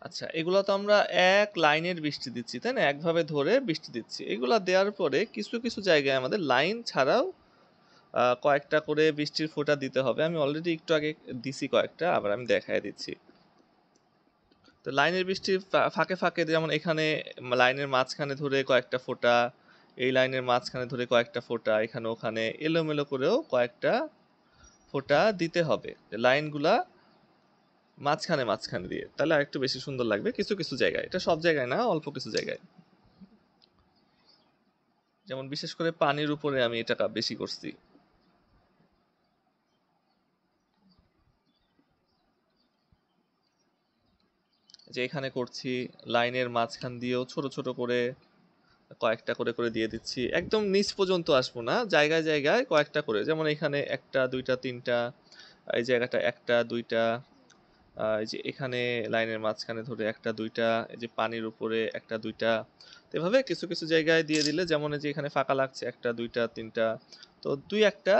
S1: আচ্ছা, এগুলা তো আমরা এক লাইনের বৃষ্টি দিচ্ছি, তাই না? একভাবে ধরে বৃষ্টি দিচ্ছি। এগুলা দেওয়ার পরে কিছু কিছু জায়গায় আমাদের লাইন ছাড়াও কয়েকটা করে বৃষ্টির ফোঁটা দিতে হবে। আমি অলরেডি একটু আগে দিছি কয়েকটা, আবার আমি দেখায় দিচ্ছি। তো লাইনের বৃষ্টির ফাঁকে ফাঁকে যেমন এখানে লাইনের মাঝখানে ধরে কয়েকটা ফোঁটা, এই লাইনের মাঝখানে ধরে কয়েকটা ফোঁটা, এখানে ওখানে এলোমেলো করেও কয়েকটা ফোঁটা দিতে হবে। লাইনগুলা মাঝখানে মাঝখানে দিয়ে, তাহলে আরেকটু বেশি সুন্দর লাগবে কিছু কিছু জায়গায়। এটা সব জায়গায় না, অল্প কিছু জায়গায়। যেমন বিশেষ করে পানির উপরে আমি এটা বেশি করছি। যে এখানে করছি, লাইনের মাঝখান দিয়েও ছোট ছোট করে কয়েকটা করে করে দিয়ে দিচ্ছি। একদম নিচ পর্যন্ত আসবো না, জায়গায় জায়গায় কয়েকটা করে। যেমন এখানে একটা দুইটা তিনটা, এই জায়গাটা একটা দুইটা, এই যে এখানে লাইনের মাঝখানে ধরে একটা দুইটা, এই যে পানির উপরে একটা দুইটা। তো এভাবে কিছু কিছু জায়গায় দিয়ে দিলে, যেমন এই যে এখানে ফাঁকা লাগছে একটা দুইটা তিনটা, তো দুই একটা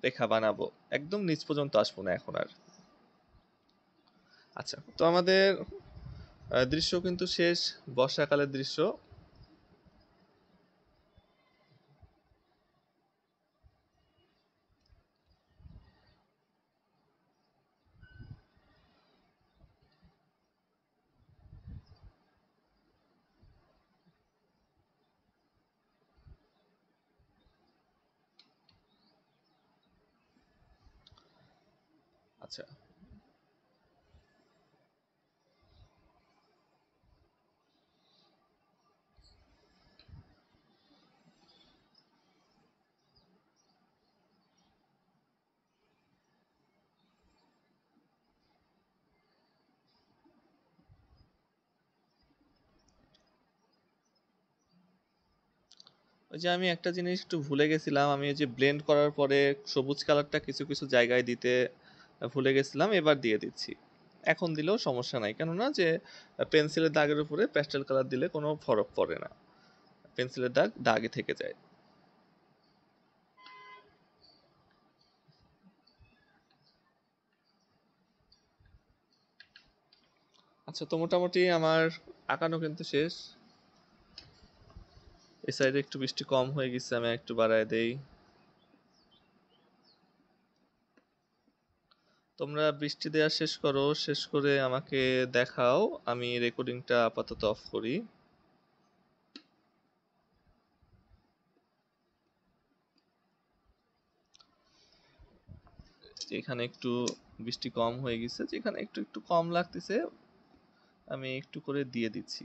S1: রেখা বানাবো। একদম নিচ পর্যন্ত আসবো না এখন আর। আচ্ছা, তো আমাদের দৃশ্য কিন্তু শেষ, বর্ষাকালের দৃশ্য। আচ্ছা, ওই যে আমি একটা জিনিস একটু ভুলে গেছিলাম, আমি ওই যে ব্লেন্ড করার পরে সবুজ কালারটা কিছু কিছু জায়গায় দিতে ভুলে গেছিলাম, এবার দিয়ে দিচ্ছি। এখন দিলেও সমস্যা নাই, কেননা যে পেন্সিলের দাগের উপরে প্যাস্টেল কালার দিলে কোনো ফরক পড়ে না, পেন্সিলের দাগ দাগে থেকে যায়। আচ্ছা, তো মোটামুটি আমার আঁকানো কিন্তু শেষ। এই সাইডে একটু বৃষ্টি কম হয়ে গেছে, আমি একটু বাড়ায় দেই। তোমরা বৃষ্টি দেওয়া শেষ করো, শেষ করে আমাকে দেখাও। আমি রেকর্ডিংটা আপাতত অফ করি। এখানে একটু বৃষ্টি কম হয়ে গেছে, যেখানে একটু একটু কম লাগতেছে আমি একটু করে দিয়ে দিচ্ছি।